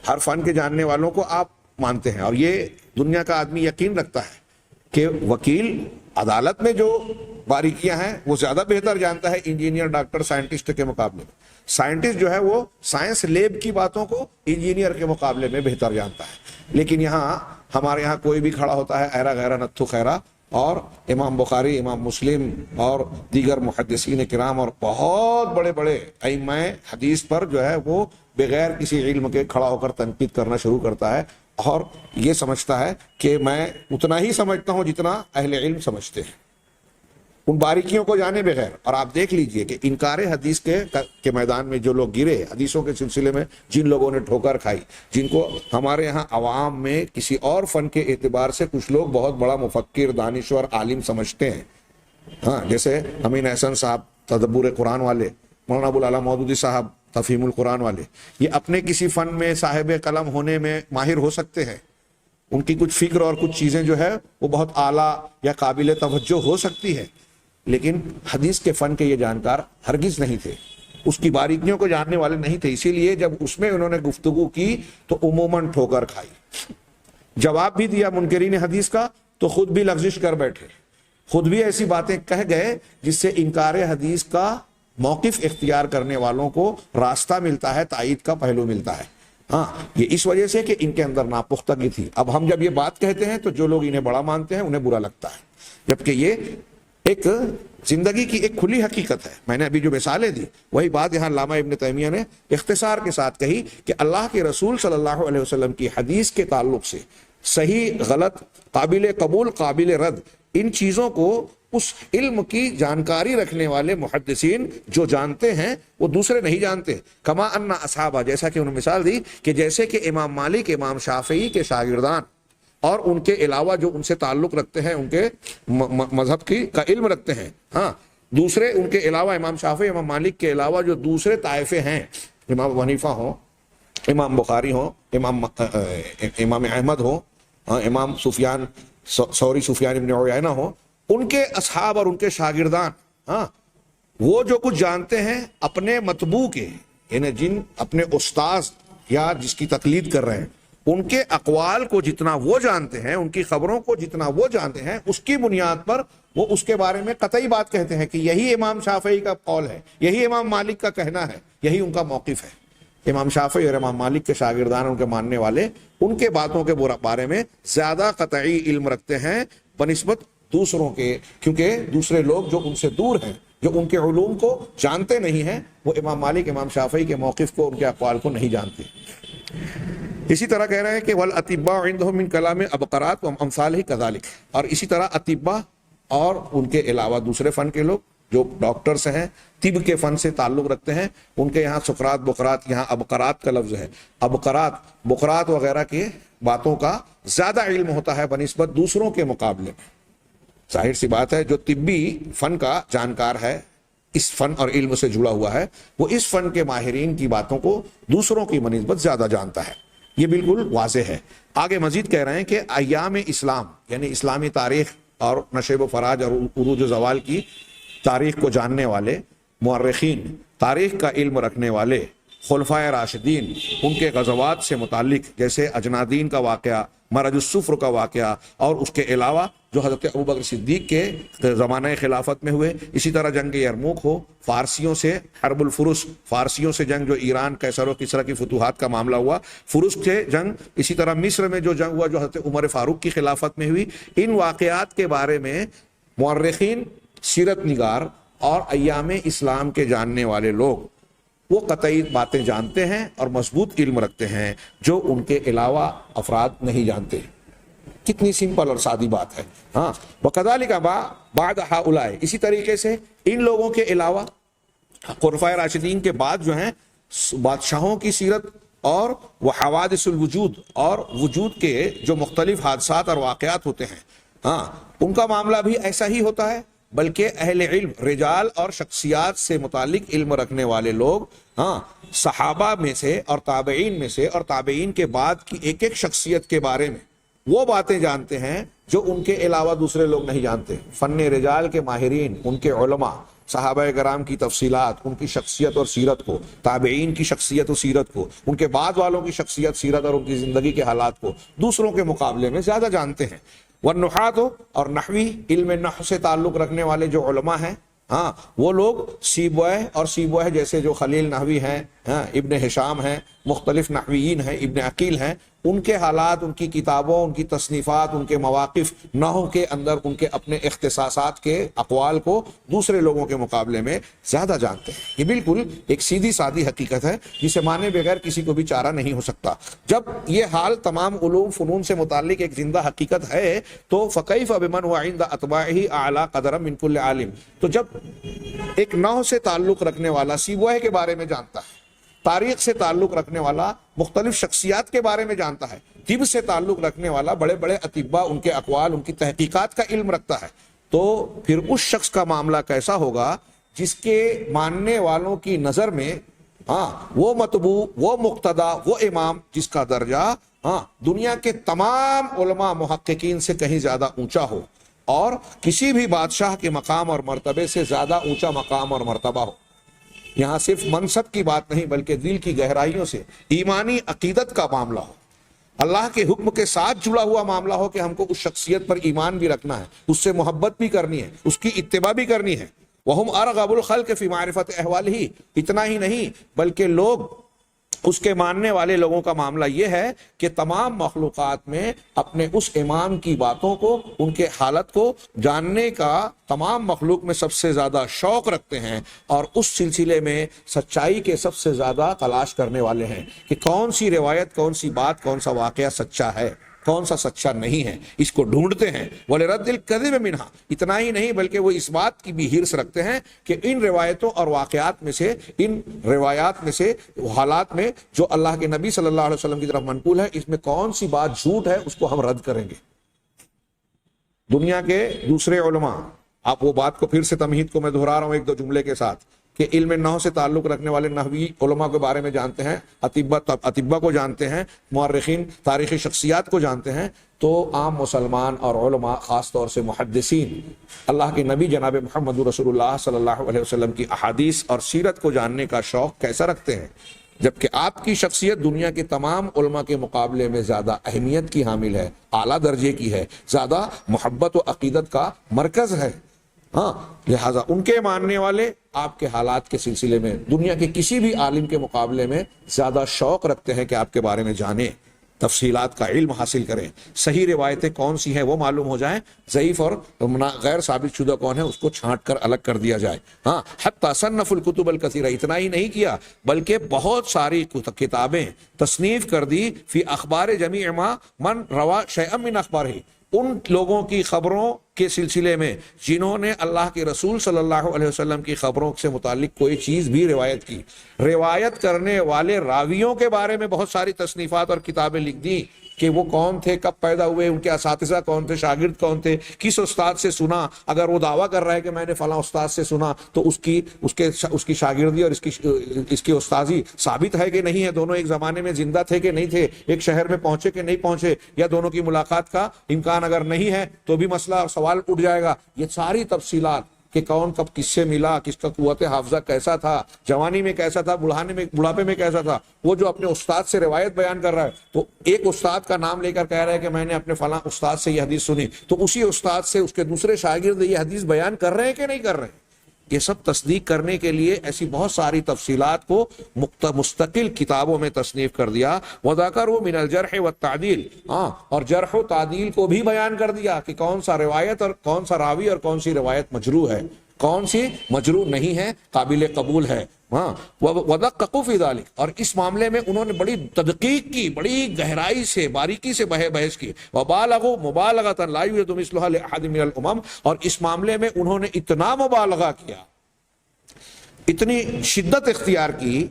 ہر فن کے جاننے والوں کو آپ مانتے ہیں, اور یہ دنیا کا آدمی یقین رکھتا ہے کہ وکیل عدالت میں جو باریکیاں ہیں وہ زیادہ بہتر جانتا ہے انجینئر, ڈاکٹر, سائنٹسٹ کے مقابلے میں. سائنٹسٹ جو ہے وہ سائنس لیب کی باتوں کو انجینئر کے مقابلے میں بہتر جانتا ہے. لیکن یہاں ہمارے یہاں کوئی بھی کھڑا ہوتا ہے ایرا غیرہ نتھو خیرہ, اور امام بخاری, امام مسلم اور دیگر محدثین کرام اور بہت بڑے بڑے ائمہ حدیث پر جو ہے وہ بغیر کسی علم کے کھڑا ہو کر تنقید کرنا شروع کرتا ہے, اور یہ سمجھتا ہے کہ میں اتنا ہی سمجھتا ہوں جتنا اہل علم سمجھتے ہیں, ان باریکیوں کو جانے بغیر. اور آپ دیکھ لیجئے کہ انکار حدیث کے میدان میں جو لوگ گرے حدیثوں کے سلسلے میں, جن لوگوں نے ٹھوکر کھائی, جن کو ہمارے ہاں عوام میں کسی اور فن کے اعتبار سے کچھ لوگ بہت بڑا مفکر, دانشور, عالم سمجھتے ہیں, ہاں, جیسے امین احسن صاحب تدبر قرآن والے, مولانا ابوالعلا مودودی صاحب تفہیم القرآن والے, یہ اپنے کسی فن میں صاحب قلم ہونے میں ماہر ہو سکتے ہیں. ان کی کچھ فکر اور کچھ چیزیں جو ہے وہ بہت اعلیٰ یا قابل توجہ ہو سکتی ہے, لیکن حدیث کے فن کے یہ جانکار ہرگز نہیں تھے, اس کی باریکیوں کو جاننے والے نہیں تھے. اسی لیے جب اس میں انہوں نے گفتگو کی تو عموماً ٹھوکر کھائی. جواب بھی دیا منکرین حدیث کا تو خود بھی لغزش کر بیٹھے, خود بھی ایسی باتیں کہہ گئے جس سے انکار حدیث کا موقف اختیار کرنے والوں کو راستہ ملتا ہے, تائید کا پہلو ملتا ہے. ہاں, یہ اس وجہ سے کہ ان کے اندر ناپختگی تھی. اب ہم جب یہ بات کہتے ہیں تو جو لوگ انہیں بڑا مانتے ہیں انہیں برا لگتا ہے, جبکہ یہ ایک زندگی کی ایک کھلی حقیقت ہے. میں نے ابھی جو مثالیں دی وہی بات یہاں علامہ ابن تیمیہ نے اختصار کے ساتھ کہی کہ اللہ کے رسول صلی اللہ علیہ وسلم کی حدیث کے تعلق سے صحیح, غلط, قابل قبول, قابل رد, ان چیزوں کو اس علم کی جانکاری رکھنے والے محدثین جو جانتے ہیں وہ دوسرے نہیں جانتے. کما ان اصحابہ, جیسا کہ انہوں نے مثال دی کہ جیسے کہ امام مالک, امام شافعی کے شاگردان اور ان کے علاوہ جو ان سے تعلق رکھتے ہیں, ان کے مذہب کی کا علم رکھتے ہیں, ہاں, دوسرے ان کے علاوہ امام شافعی, امام مالک کے علاوہ جو دوسرے طائفے ہیں, امام ابو حنیفہ ہوں, امام بخاری ہوں, امام احمد ہوں, امام سفیان ثوری, سفیان ابن عیینہ ہوں, ان کے اصحاب اور ان کے شاگردان, ہاں, وہ جو کچھ جانتے ہیں اپنے متبوع کے, یعنی جن اپنے استاذ یا جس کی تقلید کر رہے ہیں, ان کے اقوال کو جتنا وہ جانتے ہیں, ان کی خبروں کو جتنا وہ جانتے ہیں, اس کی بنیاد پر وہ اس کے بارے میں قطعی بات کہتے ہیں کہ یہی امام شافعی کا قول ہے, یہی امام مالک کا کہنا ہے, یہی ان کا موقف ہے. امام شافعی اور امام مالک کے شاگردان, ان کے ماننے والے, ان کے باتوں کے بارے میں زیادہ قطعی علم رکھتے ہیں بنسبت دوسروں کے, کیونکہ دوسرے لوگ جو ان سے دور ہیں, جو ان کے علوم کو جانتے نہیں ہیں, وہ امام مالک, امام شافعی کے موقف کو, ان کے اقوال کو نہیں جانتے. اسی طرح کہہ رہے ہیں کہ والاتباء عندهم من کلام ابقرات وامثالہ کذالک, اور اسی طرح اتباء اور ان کے علاوہ دوسرے فن کے لوگ جو ڈاکٹرز ہیں, طب کے فن سے تعلق رکھتے ہیں, ان کے یہاں سقراط, بقرات, یہاں ابقرات کا لفظ ہے, ابقرات, بقرات وغیرہ کے باتوں کا زیادہ علم ہوتا ہے بنسبت دوسروں کے مقابلے میں. ظاہر سی بات ہے جو طبی فن کا جانکار ہے, اس فن اور علم سے جڑا ہوا ہے, وہ اس فن کے ماہرین کی باتوں کو دوسروں کی بنسبت زیادہ جانتا ہے. یہ بالکل واضح ہے. آگے مزید کہہ رہے ہیں کہ ایام اسلام, یعنی اسلامی تاریخ اور نشیب و فراج اور عروج و زوال کی تاریخ کو جاننے والے مورخین, تاریخ کا علم رکھنے والے خلفائے راشدین, ان کے غزوات سے متعلق جیسے اجنادین کا واقعہ, مرج الصفر کا واقعہ, اور اس کے علاوہ جو حضرت ابوبکر صدیق کے زمانہ خلافت میں ہوئے, اسی طرح جنگ یرموک ہو, فارسیوں سے حرب الفرس, فارسیوں سے جنگ جو ایران کیسر و کسرا کی فتوحات کا معاملہ ہوا, فرس سے جنگ, اسی طرح مصر میں جو جنگ ہوا جو حضرت عمر فاروق کی خلافت میں ہوئی, ان واقعات کے بارے میں مورخین, سیرت نگار اور ایام اسلام کے جاننے والے لوگ وہ قطعی باتیں جانتے ہیں اور مضبوط علم رکھتے ہیں جو ان کے علاوہ افراد نہیں جانتے. کتنی سمپل اور سادی بات ہے. ہاں, وَكَذَلِكَ بَعْدَ هَؤُلَاءِ, اسی طریقے سے ان لوگوں کے علاوہ خلفائے راشدین کے بعد جو ہیں بادشاہوں کی سیرت اور وہ حوادث الوجود اور وجود کے جو مختلف حادثات اور واقعات ہوتے ہیں, ہاں, ان کا معاملہ بھی ایسا ہی ہوتا ہے. بلکہ اہل علم, رجال اور شخصیات سے متعلق علم رکھنے والے لوگ, ہاں, صحابہ میں سے اور تابعین میں سے اور تابعین کے بعد کی ایک ایک شخصیت کے بارے میں وہ باتیں جانتے ہیں جو ان کے علاوہ دوسرے لوگ نہیں جانتے. فن رجال کے ماہرین، ان کے علماء، صحابہ کرام کی تفصیلات، ان کی شخصیت اور سیرت کو، تابعین کی شخصیت و سیرت کو، ان کے بعد والوں کی شخصیت، سیرت اور ان کی زندگی کے حالات کو دوسروں کے مقابلے میں زیادہ جانتے ہیں. والنحات، اور نحوی، علم نحو سے تعلق رکھنے والے جو علماء ہیں، ہاں وہ لوگ سیبویہ اور سیبویہ جیسے جو خلیل نحوی ہیں، ابن ہشام ہیں، مختلف نحویین ہیں، ابن عقیل ہیں، ان کے حالات، ان کی کتابوں، ان کی تصنیفات، ان کے مواقف نحو کے اندر ان کے اپنے اختصاصات کے اقوال کو دوسرے لوگوں کے مقابلے میں زیادہ جانتے ہیں. یہ بالکل ایک سیدھی سادی حقیقت ہے جسے مانے بغیر کسی کو بھی چارہ نہیں ہو سکتا. جب یہ حال تمام علوم فنون سے متعلق ایک زندہ حقیقت ہے تو فکیف بمن هو عند اتباعہ اعلی قدرا من کل عالم. تو جب ایک نحو سے تعلق رکھنے والا سیبویہ کے بارے میں جانتا ہے، تاریخ سے تعلق رکھنے والا مختلف شخصیات کے بارے میں جانتا ہے، طب سے تعلق رکھنے والا بڑے بڑے اطباء، ان کے اقوال، ان کی تحقیقات کا علم رکھتا ہے، تو پھر اس شخص کا معاملہ کیسا ہوگا جس کے ماننے والوں کی نظر میں وہ متبوع، وہ مقتدا، وہ امام جس کا درجہ دنیا کے تمام علماء محققین سے کہیں زیادہ اونچا ہو، اور کسی بھی بادشاہ کے مقام اور مرتبے سے زیادہ اونچا مقام اور مرتبہ ہو. یہاں صرف منصب کی بات نہیں بلکہ دل کی گہرائیوں سے ایمانی عقیدت کا معاملہ ہو، اللہ کے حکم کے ساتھ جڑا ہوا معاملہ ہو کہ ہم کو اس شخصیت پر ایمان بھی رکھنا ہے، اس سے محبت بھی کرنی ہے، اس کی اتباع بھی کرنی ہے. وَهُمْ أَرْغَبُ الْخَلْقِ فِي مَعْرِفَةِ أَحْوَالِهِ. اتنا ہی نہیں بلکہ لوگ، اس کے ماننے والے لوگوں کا معاملہ یہ ہے کہ تمام مخلوقات میں اپنے اس امام کی باتوں کو، ان کے حالت کو جاننے کا تمام مخلوق میں سب سے زیادہ شوق رکھتے ہیں، اور اس سلسلے میں سچائی کے سب سے زیادہ تلاش کرنے والے ہیں کہ کون سی روایت، کون سی بات، کون سا واقعہ سچا ہے، کون سا سچا نہیں ہے، اس کو ڈھونڈتے ہیں. وَلِرَدِّ الْكَذِبِ مِنْهَا. اتنا ہی نہیں بلکہ وہ اس بات کی بھی حرص رکھتے ہیں کہ ان روایتوں اور واقعات میں سے، ان روایات میں سے، حالات میں جو اللہ کے نبی صلی اللہ علیہ وسلم کی طرف منقول ہے، اس میں کون سی بات جھوٹ ہے، اس کو ہم رد کریں گے. دنیا کے دوسرے علماء، آپ وہ بات کو پھر سے تمہید کو میں دہرا رہا ہوں ایک دو جملے کے ساتھ، کہ علم نحو سے تعلق رکھنے والے نحوی علماء کے بارے میں جانتے ہیں، اطباء کو جانتے ہیں، مورخین، تاریخی شخصیات کو جانتے ہیں، تو عام مسلمان اور علماء، خاص طور سے محدثین، اللہ کے نبی جناب محمد رسول اللہ صلی اللہ علیہ وسلم کی احادیث اور سیرت کو جاننے کا شوق کیسا رکھتے ہیں، جبکہ آپ کی شخصیت دنیا کے تمام علماء کے مقابلے میں زیادہ اہمیت کی حامل ہے، اعلیٰ درجے کی ہے، زیادہ محبت و عقیدت کا مرکز ہے. لہذا ان کے ماننے والے آپ کے حالات کے سلسلے میں دنیا کے کسی بھی عالم کے مقابلے میں زیادہ شوق رکھتے ہیں کہ آپ کے بارے میں جانیں، تفصیلات کا علم حاصل کریں، صحیح روایتیں کون سی ہیں وہ معلوم ہو جائیں، ضعیف اور غیر ثابت شدہ کون ہے اس کو چھانٹ کر الگ کر دیا جائے. حتی صنف الکتب الکثیرہ. اتنا ہی نہیں کیا بلکہ بہت ساری کتابیں تصنیف کر دی فی اخبار جمیع ما من روا شیئا من اخبارہ، ان لوگوں کی خبروں کے سلسلے میں جنہوں نے اللہ کے رسول صلی اللہ علیہ وسلم کی خبروں سے متعلق کوئی چیز بھی روایت کی. روایت کرنے والے راویوں کے بارے میں بہت ساری تصنیفات اور کتابیں لکھ دی کہ وہ کون تھے، کب پیدا ہوئے، ان کے اساتذہ کون تھے، شاگرد کون تھے، کس استاد سے سنا. اگر وہ دعویٰ کر رہا ہے کہ میں نے فلاں استاد سے سنا تو اس کی شاگردی اور اس کی استاذی ثابت ہے کہ نہیں ہے، دونوں ایک زمانے میں زندہ تھے کہ نہیں تھے، ایک شہر میں پہنچے کہ نہیں پہنچے، یا دونوں کی ملاقات کا امکان اگر نہیں ہے تو بھی مسئلہ اور سوال اٹھ جائے گا. یہ ساری تفصیلات کہ کون کب کس سے ملا، کس کا قوت حافظہ کیسا تھا، جوانی میں کیسا تھا، بڑھاپے میں کیسا تھا، وہ جو اپنے استاد سے روایت بیان کر رہا ہے تو ایک استاد کا نام لے کر کہہ رہا ہے کہ میں نے اپنے فلاں استاد سے یہ حدیث سنی، تو اسی استاد سے اس کے دوسرے شاگرد یہ حدیث بیان کر رہے ہیں کہ نہیں کر رہے ہیں. یہ سب تصدیق کرنے کے لیے ایسی بہت ساری تفصیلات کو مستقل کتابوں میں تصنیف کر دیا. وذکروا من الجرح والتعدیل، اور جرح و تعدیل کو بھی بیان کر دیا کہ کون سا روایت اور کون سا راوی اور کون سی روایت مجروح ہے، کون سی مجروح نہیں ہے، قابل قبول ہے. وَدَقَّقُوا فِي ذَلِكَ، اور اس معاملے میں انہوں نے بڑی تدقیق کی، بڑی گہرائی سے، باریکی سے بحث کی. وَبَالَغُوا مُبَالَغَةً لَا يُوجَدُ مِثْلُهَا لِأَحَدٍ مِنَ الْأُمَمِ، اور اس معاملے میں انہوں نے اتنا مبالغہ کیا، اتنی شدت اختیار کی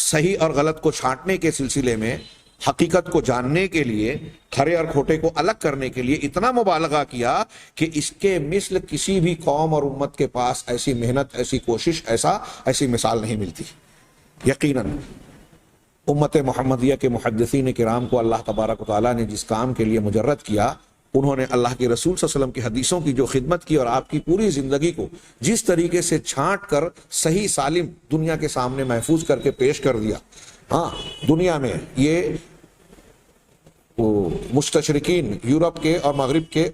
صحیح اور غلط کو چھانٹنے کے سلسلے میں، حقیقت کو جاننے کے لیے، کھرے اور کھوٹے کو الگ کرنے کے لیے اتنا مبالغہ کیا کہ اس کے مثل کسی بھی قوم اور امت کے پاس ایسی محنت، ایسی کوشش، ایسی مثال نہیں ملتی. یقیناً امت محمدیہ کے محدثین کرام کو اللہ تبارک و تعالیٰ نے جس کام کے لیے مجرد کیا، انہوں نے اللہ کے رسول صلی اللہ علیہ وسلم کی حدیثوں کی جو خدمت کی اور آپ کی پوری زندگی کو جس طریقے سے چھانٹ کر صحیح سالم دنیا کے سامنے محفوظ کر کے پیش کر دیا۔ ہاں، دنیا میں یہ مستشرقین یورپ کے اور مغرب کے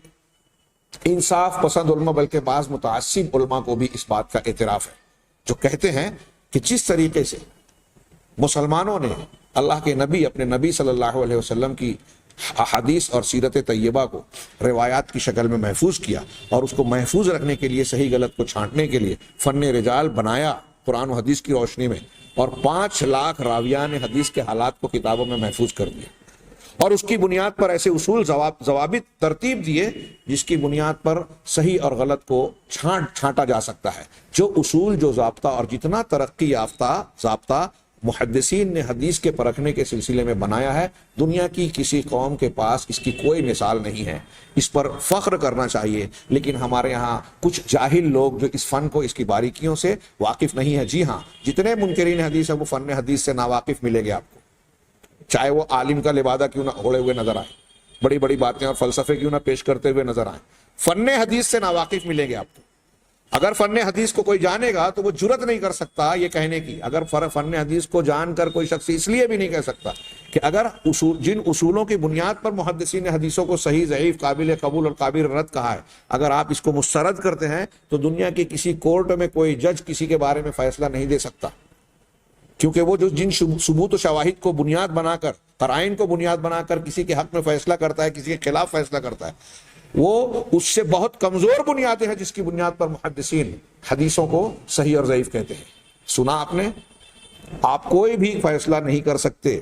انصاف پسند علماء، بلکہ بعض متعصب علماء کو بھی اس بات کا اعتراف ہے، جو کہتے ہیں کہ جس طریقے سے مسلمانوں نے اللہ کے نبی، اپنے نبی صلی اللہ علیہ وسلم کی احادیث اور سیرت طیبہ کو روایات کی شکل میں محفوظ کیا اور اس کو محفوظ رکھنے کے لیے، صحیح غلط کو چھانٹنے کے لیے فن رجال بنایا قرآن و حدیث کی روشنی میں، اور 5 لاکھ راویان حدیث کے حالات کو کتابوں میں محفوظ کر دیا، اور اس کی بنیاد پر ایسے اصول ضوابط ترتیب دیے جس کی بنیاد پر صحیح اور غلط کو چھانٹا جا سکتا ہے۔ جو اصول، جو ضابطہ اور جتنا ترقی یافتہ ضابطہ محدثین نے حدیث کے پرکھنے کے سلسلے میں بنایا ہے، دنیا کی کسی قوم کے پاس اس کی کوئی مثال نہیں ہے۔ اس پر فخر کرنا چاہیے، لیکن ہمارے ہاں کچھ جاہل لوگ جو اس فن کو، اس کی باریکیوں سے واقف نہیں ہے۔ جی ہاں، جتنے منکرین حدیث ہیں وہ فن حدیث سے ناواقف ملے گے آپ کو، چاہے وہ عالم کا لبادہ کیوں نہ اوڑے ہوئے نظر آئے، بڑی بڑی باتیں اور فلسفے کیوں نہ پیش کرتے ہوئے نظر آئیں، فن حدیث سے ناواقف ملیں گے آپ کو۔ اگر فن حدیث کو کوئی جانے گا تو وہ جرت نہیں کر سکتا یہ کہنے کی، اگر فن حدیث کو جان کر کوئی شخص اس لیے بھی نہیں کہہ سکتا کہ اگر جن اصولوں کی بنیاد پر محدثین حدیثوں کو صحیح، ضعیف، قابل قبول اور قابل رد کہا ہے، اگر آپ اس کو مسترد کرتے ہیں تو دنیا کی کسی کورٹ میں کوئی جج کسی کے بارے میں فیصلہ نہیں دے سکتا، کیونکہ وہ جو جن ثبوت و شواہد کو بنیاد بنا کر، قرائن کو بنیاد بنا کر کسی کے حق میں فیصلہ کرتا ہے، کسی کے خلاف فیصلہ کرتا ہے، وہ اس سے بہت کمزور بنیادیں ہیں جس کی بنیاد پر محدثین حدیثوں کو صحیح اور ضعیف کہتے ہیں۔ سنا آپ نے؟ آپ کوئی بھی فیصلہ نہیں کر سکتے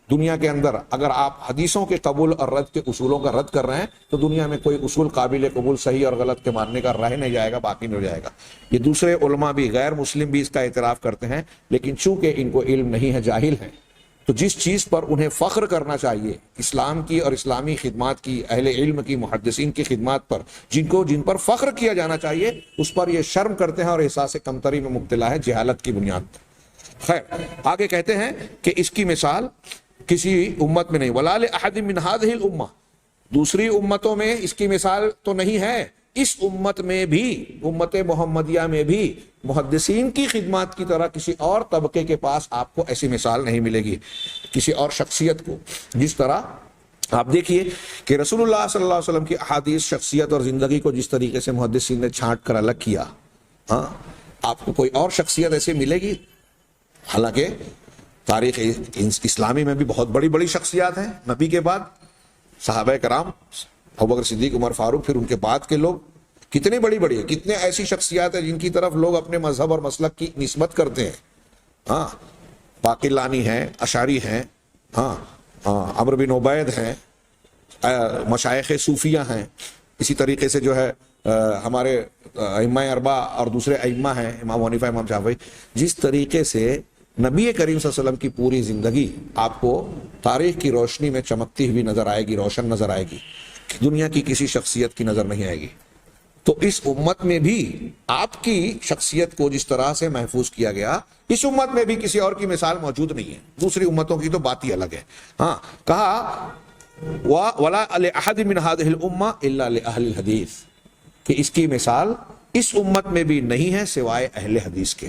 دنیا کے اندر اگر آپ حدیثوں کے قبول اور رد کے اصولوں کا رد کر رہے ہیں، تو دنیا میں کوئی اصول قابل قبول صحیح اور غلط کے ماننے کا رہ نہیں جائے گا، باقی نہیں ہو جائے گا۔ یہ دوسرے علماء بھی، غیر مسلم بھی اس کا اعتراف کرتے ہیں، لیکن چونکہ ان کو علم نہیں ہے، جاہل ہیں، تو جس چیز پر انہیں فخر کرنا چاہیے، اسلام کی اور اسلامی خدمات کی، اہل علم کی، محدثین کی خدمات پر جن پر فخر کیا جانا چاہیے، اس پر یہ شرم کرتے ہیں اور احساس کمتری میں مبتلا ہے، جہالت کی بنیاد پر۔ خیر، آگے کہتے ہیں کہ اس کی مثال کسی امت میں نہیں، وَلَا لِأَحَدٍ مِّنْ هَٰذِهِ الْأُمَّةِ، دوسری امتوں میں اس کی مثال تو نہیں ہے، اس امت میں بھی، امت محمدیہ میں بھی محدثین کی خدمات کی طرح کسی اور طبقے کے پاس آپ کو ایسی مثال نہیں ملے گی، کسی اور شخصیت کو۔ جس طرح آپ دیکھیے کہ رسول اللہ صلی اللہ علیہ وسلم کی احادیث، شخصیت اور زندگی کو جس طریقے سے محدثین نے چھانٹ کر الگ کیا، ہاں، آپ کو کوئی اور شخصیت ایسے ملے گی؟ حالانکہ تاریخ اسلامی میں بھی بہت بڑی بڑی شخصیات ہیں نبی کے بعد، صحابہ کرام، ابوبکر صدیق، عمر فاروق، پھر ان کے بعد کے لوگ کتنے بڑی بڑی ہیں، کتنے ایسی شخصیات ہیں جن کی طرف لوگ اپنے مذہب اور مسلک کی نسبت کرتے ہیں۔ ہاں، باقلانی ہیں، اشعری ہیں، ہاں، عمرو بن عبید ہیں، مشائخ صوفیہ ہیں، اسی طریقے سے جو ہے ہمارے ائمہ اربعہ اور دوسرے ائمہ ہیں، امام حنیفہ، امام شافعی، جس طریقے سے نبی کریم صلی اللہ علیہ وسلم کی پوری زندگی آپ کو تاریخ کی روشنی میں چمکتی ہوئی نظر آئے گی، روشن نظر آئے گی، دنیا کی کسی شخصیت کی نظر نہیں آئے گی۔ تو اس امت میں بھی آپ کی شخصیت کو جس طرح سے محفوظ کیا گیا، اس امت میں بھی کسی اور کی مثال موجود نہیں ہے، دوسری امتوں کی تو بات ہی الگ ہے۔ ہاں، کہا وَلَا لِأَحَدٍ مِّنْ هَٰذِهِ الْأُمَّةِ إِلَّا لِأَهْلِ الْحَدِيثِ، کہ اس کی مثال اس امت میں بھی نہیں ہے سوائے اہل حدیث کے۔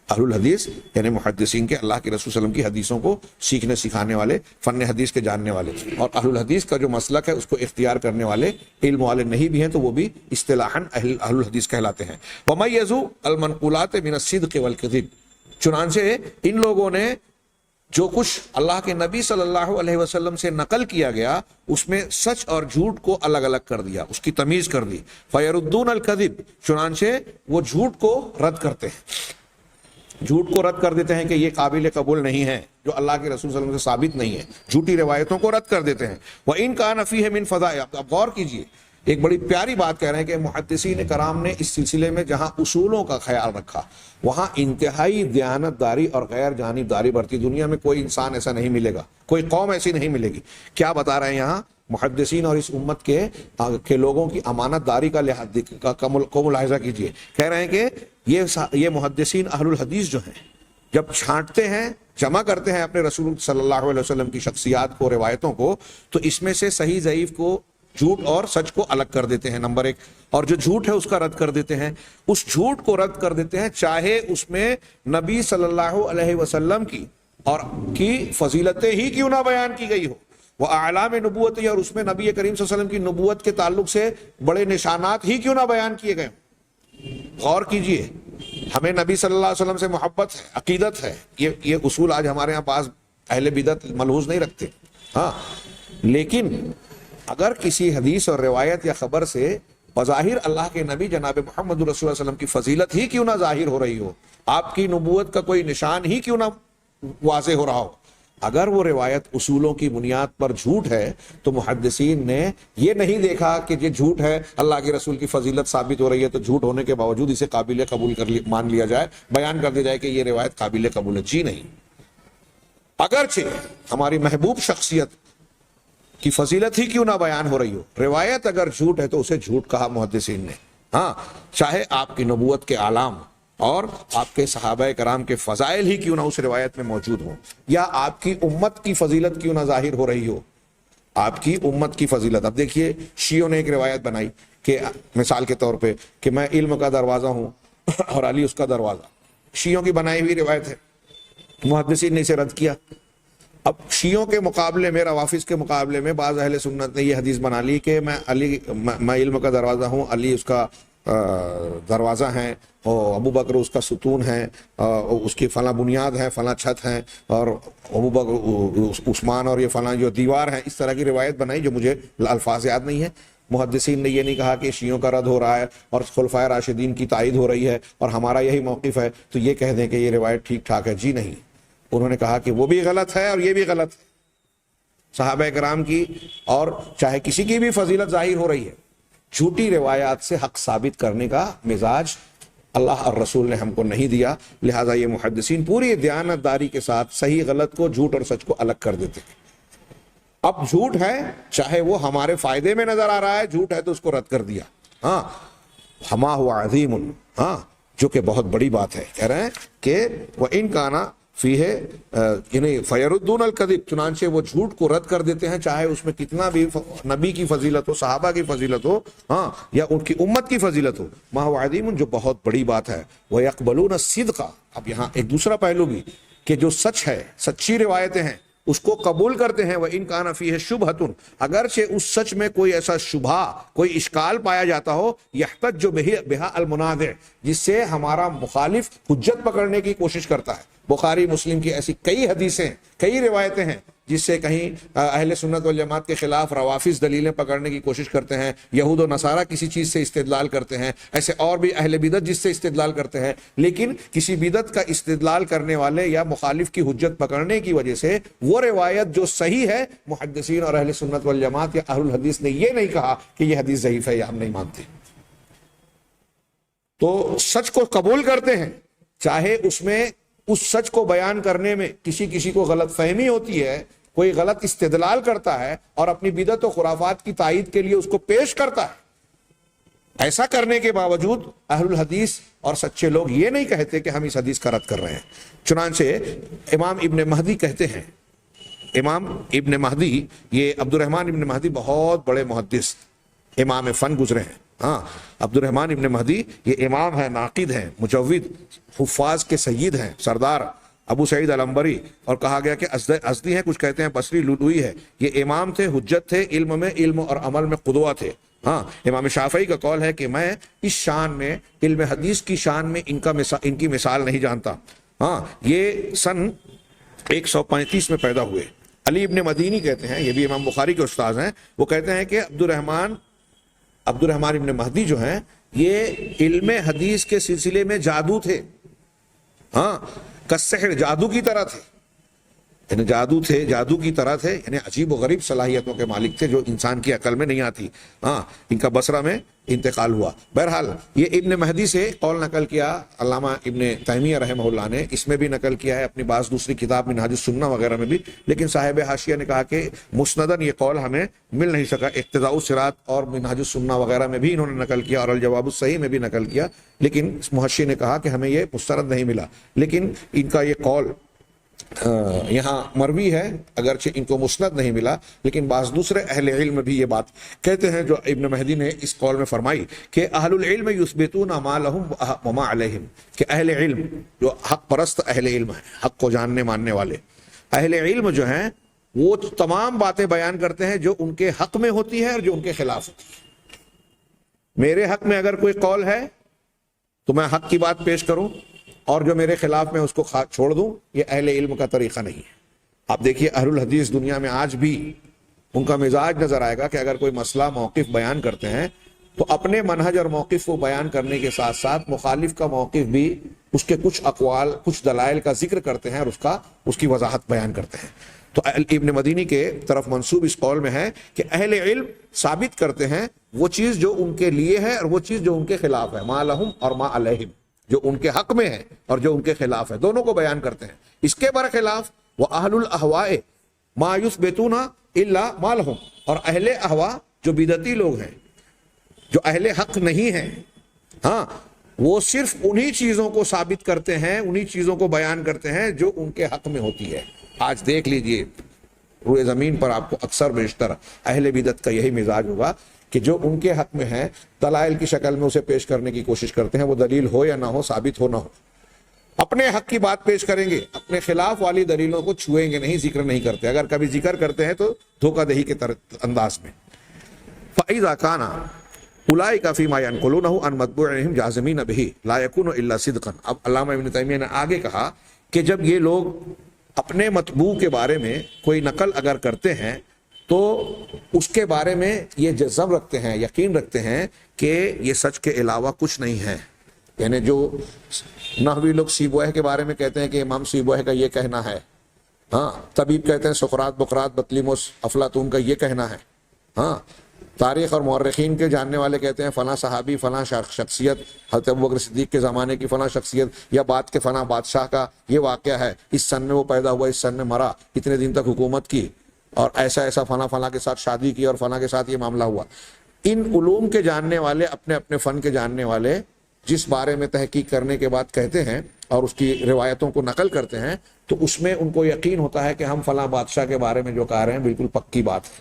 اہل الحدیث یعنی محدثین کے، اللہ کے رسول صلی اللہ علیہ وسلم کی حدیثوں کو سیکھنے سکھانے والے، فن حدیث کے جاننے والے، اور اہل الحدیث کا جو مسلک ہے اس کو اختیار کرنے والے علم والے نہیں بھی ہیں تو وہ بھی اصطلاحاً اہل الحدیث کہلاتے ہیں۔ وَمَيَّزُوا الْمَنْقُولَاتِ مِنَ الصِّدْقِ وَالْكَذِبِ، چنانچہ ان لوگوں نے جو کچھ اللہ کے نبی صلی اللہ علیہ وسلم سے نقل کیا گیا اس میں سچ اور جھوٹ کو الگ الگ کر دیا، اس کی تمیز کر دی۔ فَيَرُدُّونَ الْكَذِبِ، چنانچہ وہ جھوٹ کو رد کرتے ہیں، جھوٹ کو رد کر دیتے ہیں کہ یہ قابل قبول نہیں ہے، جو اللہ کے رسول صلی اللہ علیہ وسلم سے ثابت نہیں ہے، جھوٹی روایتوں کو رد کر دیتے ہیں۔ وَإِن كَانَ فِيهِ مِن فَضَائِلِ، اب غور کیجئے، ایک بڑی پیاری بات کہہ رہے ہیں کہ محدثین کرام نے اس سلسلے میں جہاں اصولوں کا خیال رکھا وہاں انتہائی دیانت داری اور غیر جانبداری برتی۔ دنیا میں کوئی انسان ایسا نہیں ملے گا، کوئی قوم ایسی نہیں ملے گی۔ کیا بتا رہے ہیں یہاں؟ محدثین اور اس امت کے لوگوں کی امانت داری کا ملاحظہ کیجئے۔ کہہ رہے ہیں کہ یہ محدثین اہل الحدیث جو ہیں جب چھانٹتے ہیں، جمع کرتے ہیں اپنے رسول صلی اللہ علیہ وسلم کی شخصیات کو، روایتوں کو، تو اس میں سے صحیح ضعیف کو، جھوٹ اور سچ کو الگ کر دیتے ہیں، نمبر ایک، اور جو جھوٹ ہے اس کا رد کر دیتے ہیں، اس جھوٹ کو رد کر دیتے ہیں چاہے اس میں نبی صلی اللہ علیہ وسلم کی اور کی فضیلتیں ہی کیوں نہ بیان کی گئی ہو، وہ اعلام نبوت ہے، اور اس میں نبی کریم صلی اللہ علیہ وسلم کی نبوت کے تعلق سے بڑے نشانات ہی کیوں نہ بیان کیے گئے ہوں۔ غور کیجئے، ہمیں نبی صلی اللہ علیہ وسلم سے محبت ہے، عقیدت ہے، یہ اصول آج ہمارے ہاں بعض اہل بدعت ملحوظ نہیں رکھتے، ہاں، لیکن اگر کسی حدیث اور روایت یا خبر سے بظاہر اللہ کے نبی جناب محمد رسول اللہ صلی اللہ علیہ وسلم کی فضیلت ہی کیوں نہ ظاہر ہو رہی ہو، آپ کی نبوت کا کوئی نشان ہی کیوں نہ واضح ہو رہا ہو، اگر وہ روایت اصولوں کی بنیاد پر جھوٹ ہے تو محدثین نے یہ نہیں دیکھا کہ یہ جھوٹ ہے، اللہ کے رسول کی فضیلت ثابت ہو رہی ہے تو جھوٹ ہونے کے باوجود اسے قابل قبول مان لیا جائے، بیان کر دیا جائے کہ یہ روایت قابل قبول ہے، جی نہیں۔ اگرچہ ہماری محبوب شخصیت کی فضیلت ہی کیوں نہ بیان ہو رہی ہو، روایت اگر جھوٹ ہے تو اسے جھوٹ کہا محدثین نے، ہاں، چاہے آپ کی نبوت کے اعلام اور آپ کے صحابہ کرام کے فضائل ہی کیوں نہ اس روایت میں موجود ہوں، یا آپ کی امت کی فضیلت کیوں نہ ظاہر ہو رہی ہو، آپ کی امت کی فضیلت۔ اب دیکھیے شیعوں نے ایک روایت بنائی کہ مثال کے طور پہ کہ میں علم کا دروازہ ہوں اور علی اس کا دروازہ، شیعوں کی بنائی ہوئی روایت ہے، محدثین نے اسے رد کیا۔ اب شیعوں کے مقابلے میں، روافظ کے مقابلے میں بعض اہل سنت نے یہ حدیث بنا لی کہ میں علم کا دروازہ ہوں، علی اس کا دروازہ ہیں، اور ابو بکر اس کا ستون ہے، اس کی فلاں بنیاد ہے، فلاں چھت ہے، اور ابو بکر عثمان اور یہ فلاں جو دیوار ہے، اس طرح کی روایت بنائی جو مجھے الفاظ یاد نہیں ہے۔ محدثین نے یہ نہیں کہا کہ شیعوں کا رد ہو رہا ہے اور خلفائے راشدین کی تائید ہو رہی ہے اور ہمارا یہی موقف ہے تو یہ کہہ دیں کہ یہ روایت ٹھیک ٹھاک ہے، جی نہیں، انہوں نے کہا کہ وہ بھی غلط ہے اور یہ بھی غلط ہے۔ صحابہ کرام کی اور چاہے کسی کی بھی فضیلت ظاہر ہو رہی ہے، جھوٹی روایات سے حق ثابت کرنے کا مزاج اللہ اور رسول نے ہم کو نہیں دیا، لہٰذا یہ محدثین پوری دیانت داری کے ساتھ صحیح غلط کو، جھوٹ اور سچ کو الگ کر دیتے ہیں۔ اب جھوٹ ہے، چاہے وہ ہمارے فائدے میں نظر آ رہا ہے، جھوٹ ہے تو اس کو رد کر دیا، ہاں، ہما ہوا عظیم، ہاں، جو کہ بہت بڑی بات ہے، کہہ رہے ہیں کہ وہ ان کا نا فی ہے یعنی فیردون الکذب، چنانچہ وہ جھوٹ کو رد کر دیتے ہیں چاہے اس میں کتنا بھی نبی کی فضیلت ہو، صحابہ کی فضیلت ہو، ہاں، یا ان کی امت کی فضیلت ہو، ما هو عظیم، جو بہت بڑی بات ہے۔ وَيَقْبَلُونَ الصِّدْقَ، اب یہاں ایک دوسرا پہلو بھی کہ جو سچ ہے، سچی روایتیں ہیں، اس کو قبول کرتے ہیں۔ وَإِن كَانَ فِيهِ شُبْهَةٌ، اگرچہ اس سچ میں کوئی ایسا شبہ، کوئی اشکال پایا جاتا ہو، يَحْتَجُّ بِهَا الْمُنَازِعُ، جس سے ہمارا مخالف حجت پکڑنے کی کوشش کرتا ہے۔ بخاری مسلم کی ایسی کئی حدیثیں، کئی روایتیں ہیں جس سے کہیں اہل سنت والجماعت کے خلاف روافظ دلیلیں پکڑنے کی کوشش کرتے ہیں، یہود و نصارہ کسی چیز سے استدلال کرتے ہیں، ایسے اور بھی اہل بدعت جس سے استدلال کرتے ہیں، لیکن کسی بدعت کا استدلال کرنے والے یا مخالف کی حجت پکڑنے کی وجہ سے وہ روایت جو صحیح ہے، محدثین اور اہل سنت والجماعت یا اہل الحدیث نے یہ نہیں کہا کہ یہ حدیث ضعیف ہے یا ہم نہیں مانتے، تو سچ کو قبول کرتے ہیں، چاہے اس میں اس سچ کو بیان کرنے میں کسی کو غلط فہمی ہوتی ہے، کوئی غلط استدلال کرتا ہے اور اپنی بدعت و خرافات کی تائید کے لیے اس کو پیش کرتا ہے، ایسا کرنے کے باوجود اہل الحدیث اور سچے لوگ یہ نہیں کہتے کہ ہم اس حدیث کا رد کر رہے ہیں۔ چنانچہ امام ابن مہدی کہتے ہیں، امام ابن مہدی، یہ عبد الرحمن ابن مہدی بہت بڑے محدث امام فن گزرے ہیں، ہاں، عبد الرحمن ابن مہدی یہ امام ہے، ناقد ہیں، مجود، حفاظ کے سید ہیں، سردار ابو سعید العنبری، اور کہا گیا کہ ازدی ہیں، کچھ کہتے ہیں بصری لؤلؤی ہے، یہ امام تھے، حجت تھے، علم میں، علم اور عمل میں قدوہ تھے، ہاں۔ امام شافعی کا قول ہے کہ میں اس شان میں، علم حدیث کی شان میں ان کی مثال نہیں جانتا، ہاں۔ یہ سن 135 میں پیدا ہوئے۔ علی ابن مدینی کہتے ہیں، یہ بھی امام بخاری کے استاذ ہیں، وہ کہتے ہیں کہ عبد الرحمن ابن مہدی جو ہیں یہ علم حدیث کے سلسلے میں جادو تھے، ہاں، کالسحر، جادو کی طرح تھے، یعنی جادو تھے، جادو کی طرح تھے، یعنی عجیب و غریب صلاحیتوں کے مالک تھے جو انسان کی عقل میں نہیں آتی. ہاں، ان کا بصرہ میں انتقال ہوا. بہرحال یہ ابن مہدی سے قول نقل کیا علامہ ابن تیمیہ رحمہ اللہ نے، اس میں بھی نقل کیا ہے اپنی بعض دوسری کتاب منہاج السنہ وغیرہ میں بھی، لیکن صاحب حاشیہ نے کہا کہ مسنداً یہ قول ہمیں مل نہیں سکا. اقتداء الصراط اور منہاج السنہ وغیرہ میں بھی انہوں نے نقل کیا اور الجواب الصحیح میں بھی نقل کیا، لیکن محشی نے کہا کہ ہمیں یہ مسترد نہیں ملا. لیکن ان کا یہ قول یہاں مروی ہے، اگرچہ ان کو مسند نہیں ملا، لیکن بعض دوسرے اہل علم بھی یہ بات کہتے ہیں جو ابن مہدی نے اس قول میں فرمائی کہ اہل العلم یثبتون ما لهم وما علیہم، کہ اہل علم جو حق پرست اہل علم ہیں، حق کو جاننے ماننے والے اہل علم جو ہیں، وہ تمام باتیں بیان کرتے ہیں جو ان کے حق میں ہوتی ہے اور جو ان کے خلاف ہوتی ہے. میرے حق میں اگر کوئی قول ہے تو میں حق کی بات پیش کروں، اور جو میرے خلاف میں اس کو چھوڑ دوں، یہ اہل علم کا طریقہ نہیں ہے. آپ دیکھیے اہل الحدیث دنیا میں آج بھی ان کا مزاج نظر آئے گا کہ اگر کوئی مسئلہ موقف بیان کرتے ہیں تو اپنے منہج اور موقف کو بیان کرنے کے ساتھ ساتھ مخالف کا موقف بھی، اس کے کچھ اقوال، کچھ دلائل کا ذکر کرتے ہیں اور اس کی وضاحت بیان کرتے ہیں. تو ابن مدینی کے طرف منسوب اس قول میں ہے کہ اہل علم ثابت کرتے ہیں وہ چیز جو ان کے لیے ہے اور وہ چیز جو ان کے خلاف ہے، ما لہم اور ما علیہم، جو ان کے حق میں ہے اور جو ان کے خلاف ہے، دونوں کو بیان کرتے ہیں. اس کے برخلاف وہ اہل الاہواء ما یثبتون الا ما لہم، اور اہل اہوا جو بدعتی لوگ ہیں، جو اہل حق نہیں ہیں، ہاں، وہ صرف انہی چیزوں کو ثابت کرتے ہیں، انہی چیزوں کو بیان کرتے ہیں جو ان کے حق میں ہوتی ہے. آج دیکھ لیجئے روئے زمین پر آپ کو اکثر بیشتر اہل بدعت کا یہی مزاج ہوگا کہ جو ان کے حق میں ہے دلائل کی شکل میں اسے پیش کرنے کی کوشش کرتے ہیں، وہ دلیل ہو یا نہ ہو، ثابت ہو نہ ہو، اپنے حق کی بات پیش کریں گے، اپنے خلاف والی دلیلوں کو چھوئیں گے نہیں، ذکر نہیں کرتے. اگر کبھی ذکر کرتے ہیں تو دھوکہ دہی کے انداز میں. فَإِذَا كَانَ أُولَٰئِكَ فِي مَا يَنْقُلُونَهُ عَنْ مَتْبُوعِهِمْ جَازِمِينَ بِهِ لَا يَكُونُ إِلَّا صِدْقًا. اب علامہ ابن تیمیہ نے آگے کہا کہ جب یہ لوگ اپنے مطبوع کے بارے میں کوئی نقل اگر کرتے ہیں تو اس کے بارے میں یہ جزم رکھتے ہیں، یقین رکھتے ہیں کہ یہ سچ کے علاوہ کچھ نہیں ہے. یعنی جو نحوی لوگ سیبویہ کے بارے میں کہتے ہیں کہ امام سیبویہ کا یہ کہنا ہے، ہاں، طبیب کہتے ہیں سقراط، بقراط، بطلیموس، افلاطون کا یہ کہنا ہے، ہاں، تاریخ اور مورخین کے جاننے والے کہتے ہیں فلاں صحابی، فلاں شخصیت، حضرت ابوبکر صدیق کے زمانے کی فلاں شخصیت، یا بعد کے فلاں بادشاہ کا یہ واقعہ ہے، اس سن میں وہ پیدا ہوا، اس سن میں مرا، اتنے دن تک حکومت کی، اور ایسا فلاں فلاں کے ساتھ شادی کی اور فلاں کے ساتھ یہ معاملہ ہوا. ان علوم کے جاننے والے، اپنے اپنے فن کے جاننے والے، جس بارے میں تحقیق کرنے کے بعد کہتے ہیں اور اس کی روایتوں کو نقل کرتے ہیں، تو اس میں ان کو یقین ہوتا ہے کہ ہم فلاں بادشاہ کے بارے میں جو کہہ رہے ہیں بالکل پکی بات ہے،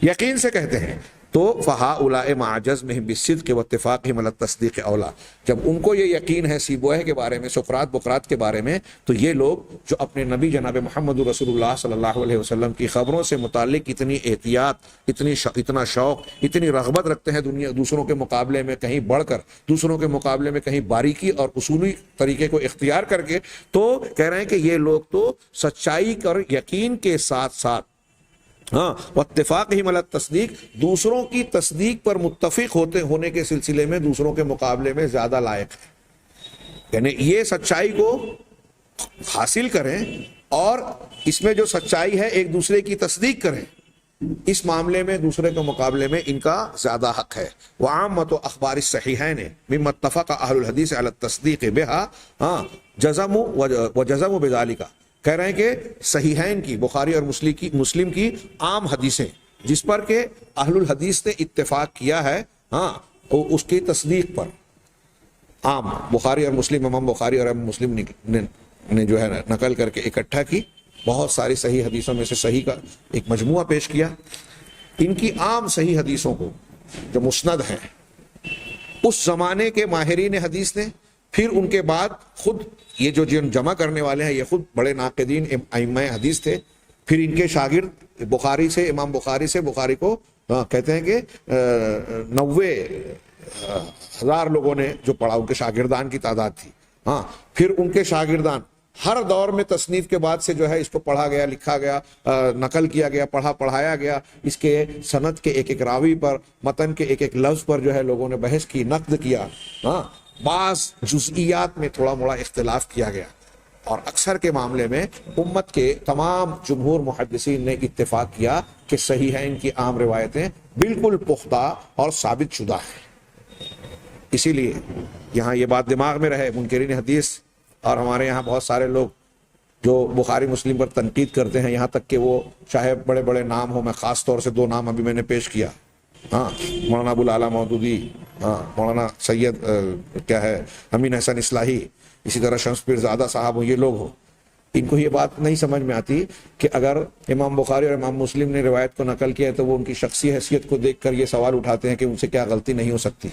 یقین سے کہتے ہیں. تو فَهَؤُلَاءِ مَعَ جَزْمِهِمْ بِالصِّدْقِ وَاتِّفَاقِهِمْ عَلَى التَّصْدِيقِ أَوْلَىٰ. جب ان کو یہ یقین ہے سیبویہ کے بارے میں، سقراط بقراط کے بارے میں، تو یہ لوگ جو اپنے نبی جناب محمد رسول اللہ صلی اللہ علیہ وسلم کی خبروں سے متعلق اتنی احتیاط، اتنا شوق، اتنی رغبت رکھتے ہیں دوسروں کے مقابلے میں کہیں بڑھ کر، دوسروں کے مقابلے میں کہیں باریکی اور اصولی طریقے کو اختیار کر کے، تو کہہ رہے ہیں کہ یہ لوگ تو سچائی اور یقین کے ساتھ ساتھ، ہاں، واتفاقہم علی التصدیق، دوسروں کی تصدیق پر متفق ہونے کے سلسلے میں دوسروں کے مقابلے میں زیادہ لائق ہے. یعنی یہ سچائی کو حاصل کریں اور اس میں جو سچائی ہے ایک دوسرے کی تصدیق کریں، اس معاملے میں دوسرے کے مقابلے میں ان کا زیادہ حق ہے. وعامۃ اخبار الصحیحین مما اتفق اہل الحدیث علی التصدیق بها، ہاں، جزموا بذلک. کہہ رہے ہیں کہ صحیحین کی، بخاری اور مسلم کی عام حدیثیں جس پر کہ اہل الحدیث نے اتفاق کیا ہے، ہاں، اس کی تصدیق پر، عام بخاری اور مسلم، امام بخاری اور امام مسلم نے جو ہے نقل کر کے اکٹھا کی بہت ساری صحیح حدیثوں میں سے صحیح کا ایک مجموعہ پیش کیا. ان کی عام صحیح حدیثوں کو جو مسند ہیں، اس زمانے کے ماہرین حدیث نے، پھر ان کے بعد خود یہ جو جمع کرنے والے ہیں یہ خود بڑے ناقدین ائمہ حدیث تھے، پھر ان کے شاگرد بخاری سے، امام بخاری سے، بخاری کو کہتے ہیں کہ 90,000 لوگوں نے جو پڑھا، ان کے شاگردان کی تعداد تھی. ہاں، پھر ان کے شاگردان ہر دور میں تصنیف کے بعد سے جو ہے اس کو پڑھا گیا، لکھا گیا، نقل کیا گیا، پڑھایا گیا. اس کے سند کے ایک ایک راوی پر، متن کے ایک ایک لفظ پر جو ہے لوگوں نے بحث کی، نقد کیا. ہاں، بعض جزئیات میں تھوڑا موڑا اختلاف کیا گیا، اور اکثر کے معاملے میں امت کے تمام جمہور محدثین نے اتفاق کیا کہ صحیحین کی عام روایتیں بالکل پختہ اور ثابت شدہ ہیں۔ اسی لیے یہاں یہ بات دماغ میں رہے، منکرین حدیث اور ہمارے یہاں بہت سارے لوگ جو بخاری مسلم پر تنقید کرتے ہیں، یہاں تک کہ وہ چاہے بڑے بڑے نام ہوں، میں خاص طور سے 2 نام ابھی میں نے پیش کیا، مولانا ابو الاعلیٰ مودودی، مولانا سید امین حسن اصلاحی، اسی طرح شمس پیر زادہ صاحب ہوں، یہ لوگ ہوں، ان کو یہ بات نہیں سمجھ میں آتی کہ اگر امام بخاری اور امام مسلم نے روایت کو نقل کیا ہے تو وہ ان کی شخصی حیثیت کو دیکھ کر یہ سوال اٹھاتے ہیں کہ ان سے کیا غلطی نہیں ہو سکتی،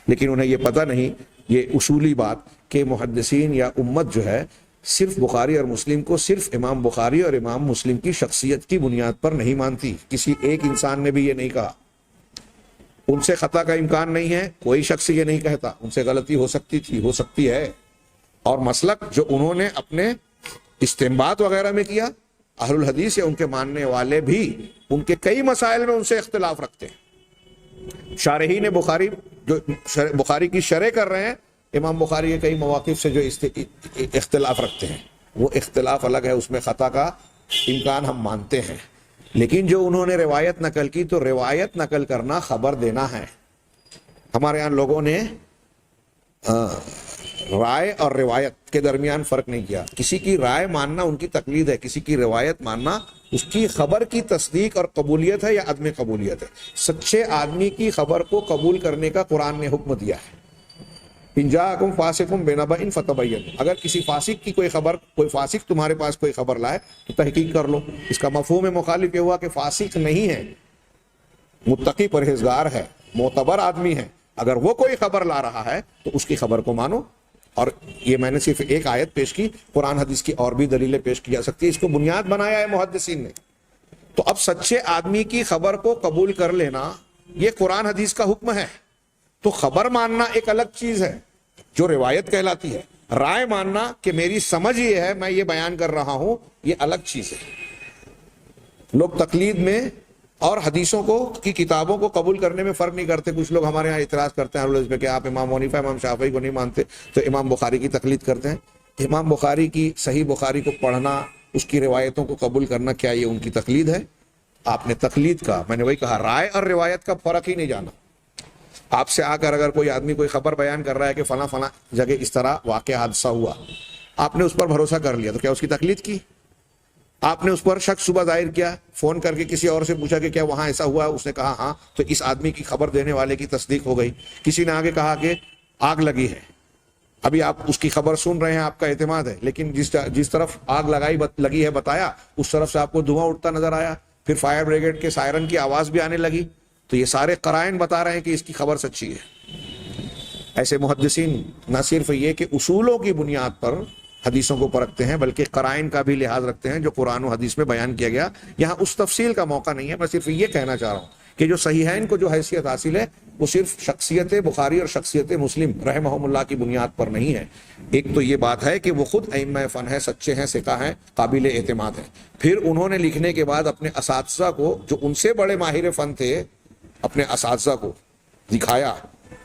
لیکن انہیں یہ پتہ نہیں یہ اصولی بات کہ محدثین یا امت جو ہے صرف بخاری اور مسلم کو صرف امام بخاری اور امام مسلم کی شخصیت کی بنیاد پر نہیں مانتی۔ کسی ایک انسان نے بھی یہ نہیں کہا، ان سے خطا کا امکان نہیں ہے، کوئی شخص یہ نہیں کہتا، ان سے غلطی ہو سکتی تھی، ہو سکتی ہے، اور مسلک جو انہوں نے اپنے استنباط وغیرہ میں کیا، اہل الحدیث یا ان کے ماننے والے بھی ان کے کئی مسائل میں ان سے اختلاف رکھتے ہیں۔ شارحین بخاری جو بخاری کی شرح کر رہے ہیں، امام بخاری کے کئی مواقف سے جو اختلاف رکھتے ہیں، وہ اختلاف الگ ہے، اس میں خطا کا امکان ہم مانتے ہیں، لیکن جو انہوں نے روایت نقل کی تو روایت نقل کرنا خبر دینا ہے۔ ہمارے یہاں لوگوں نے رائے اور روایت کے درمیان فرق نہیں کیا، کسی کی رائے ماننا ان کی تقلید ہے، کسی کی روایت ماننا اس کی خبر کی تصدیق اور قبولیت ہے یا عدم قبولیت ہے۔ سچے آدمی کی خبر کو قبول کرنے کا قرآن نے حکم دیا ہے، ان جاءکم فاسق بنبأ فتبینوا، اگر کسی فاسق کی کوئی خبر، کوئی فاسق تمہارے پاس کوئی خبر لائے تو تحقیق کر لو۔ اس کا مفہوم مخالف یہ ہوا کہ فاسق نہیں ہے، متقی پرہیزگار ہے، معتبر آدمی ہے، اگر وہ کوئی خبر لا رہا ہے تو اس کی خبر کو مانو۔ اور یہ میں نے صرف ایک آیت پیش کی، قرآن حدیث کی اور بھی دلیلیں پیش کی جا سکتی ہے، اس کو بنیاد بنایا ہے محدثین نے۔ تو اب سچے آدمی کی خبر کو قبول کر لینا یہ قرآن حدیث کا حکم ہے، تو خبر ماننا ایک الگ چیز ہے جو روایت کہلاتی ہے، رائے ماننا کہ میری سمجھ یہ ہے، میں یہ بیان کر رہا ہوں، یہ الگ چیز ہے۔ لوگ تقلید میں اور حدیثوں کو کی کتابوں کو قبول کرنے میں فرق نہیں کرتے۔ کچھ لوگ ہمارے یہاں اعتراض کرتے ہیں اس پہ کہ آپ امام حنیفہ امام شافعی کو نہیں مانتے تو امام بخاری کی تقلید کرتے ہیں۔ امام بخاری کی صحیح بخاری کو پڑھنا، اس کی روایتوں کو قبول کرنا، کیا یہ ان کی تقلید ہے؟ آپ نے تقلید کا، میں نے وہی کہا، رائے اور روایت کا فرق ہی نہیں جانا۔ آپ سے آ کر اگر کوئی آدمی کوئی خبر بیان کر رہا ہے کہ فلاں فلاں جگہ اس طرح واقعہ حادثہ ہوا، آپ نے اس پر بھروسہ کر لیا تو کیا اس کی تقلید کی؟ آپ نے اس پر شک صبح ظاہر کیا، فون کر کے کسی اور سے پوچھا کہ کیا وہاں ایسا ہوا، اس نے کہا ہاں، تو اس آدمی کی خبر دینے والے کی تصدیق ہو گئی۔ کسی نے آگے کہا کہ آگ لگی ہے، ابھی آپ اس کی خبر سن رہے ہیں، آپ کا اعتماد ہے، لیکن جس طرف آگ لگی ہے بتایا، اس طرف سے آپ کو دھواں اٹھتا نظر آیا، پھر فائر بریگیڈ کے سائرن کی آواز بھی آنے لگی، تو یہ سارے قرائن بتا رہے ہیں کہ اس کی خبر سچی ہے۔ ایسے محدثین نہ صرف یہ کہ اصولوں کی بنیاد پر حدیثوں کو پرکھتے ہیں، بلکہ قرائن کا بھی لحاظ رکھتے ہیں جو قرآن و حدیث میں بیان کیا گیا۔ یہاں اس تفصیل کا موقع نہیں ہے، میں صرف یہ کہنا چاہ رہا ہوں کہ جو صحیحین کو جو حیثیت حاصل ہے وہ صرف شخصیت بخاری اور شخصیت مسلم رحمہم اللہ کی بنیاد پر نہیں ہے۔ ایک تو یہ بات ہے کہ وہ خود ائمہ فن ہیں، سچے ہیں، ثقہ ہیں، قابل اعتماد ہیں، پھر انہوں نے لکھنے کے بعد اپنے اساتذہ کو جو ان سے بڑے ماہر فن تھے، اپنے اساتذہ کو دکھایا،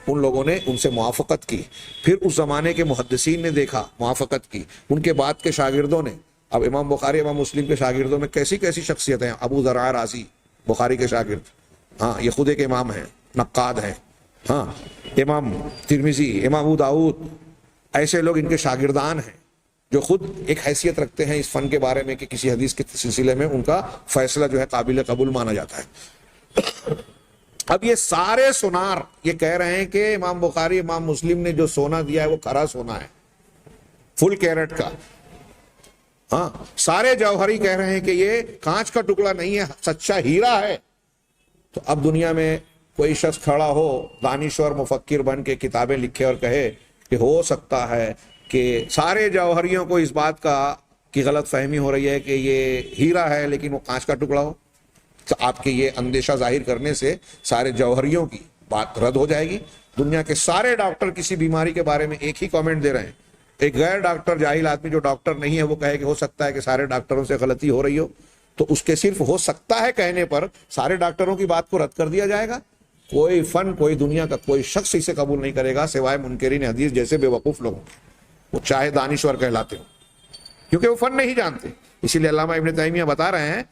ان لوگوں نے ان سے موافقت کی، پھر اس زمانے کے محدثین نے دیکھا، موافقت کی، ان کے بعد کے شاگردوں نے، اب امام بخاری امام مسلم کے شاگردوں میں کیسی کیسی شخصیتیں ہیں، ابو ذرع رازی بخاری کے شاگرد، ہاں یہ خود ایک امام ہیں، نقاد ہیں، ہاں امام ترمذی، امام ابو داؤد، ایسے لوگ ان کے شاگردان ہیں جو خود ایک حیثیت رکھتے ہیں اس فن کے بارے میں کہ کسی حدیث کے سلسلے میں ان کا فیصلہ جو ہے قابل قبول مانا جاتا ہے۔ اب یہ سارے سونار یہ کہہ رہے ہیں کہ امام بخاری امام مسلم نے جو سونا دیا ہے وہ کھرا سونا ہے، فل کیرٹ کا، ہاں سارے جوہری کہہ رہے ہیں کہ یہ کانچ کا ٹکڑا نہیں ہے، سچا ہیرا ہے۔ تو اب دنیا میں کوئی شخص کھڑا ہو دانشور مفکر بن کے کتابیں لکھے اور کہے کہ ہو سکتا ہے کہ سارے جوہریوں کو اس بات کی غلط فہمی ہو رہی ہے کہ یہ ہیرا ہے لیکن وہ کانچ کا ٹکڑا ہو، تو آپ کے یہ اندیشہ ظاہر کرنے سے سارے جوہریوں کی بات رد ہو جائے گی۔ دنیا کے سارے ڈاکٹر کسی بیماری کے بارے میں ایک ہی کامنٹ دے رہے ہیں، ایک غیر ڈاکٹر جاہل آدمی جو ڈاکٹر نہیں ہے وہ کہے کہ ہو سکتا ہے کہ سارے ڈاکٹروں سے غلطی ہو رہی ہو، تو اس کے صرف ہو سکتا ہے کہنے پر سارے ڈاکٹروں کی بات کو رد کر دیا جائے گا۔ کوئی فن، کوئی دنیا کا کوئی شخص اسے قبول نہیں کرے گا سوائے منکرین حدیث جیسے بے وقوف لوگوں، وہ چاہے دانشور کہلاتے ہوں۔ کیونکہ وہ فن نہیں جانتے. اسی لیے علامہ ابن تیمیہ بتا رہے ہیں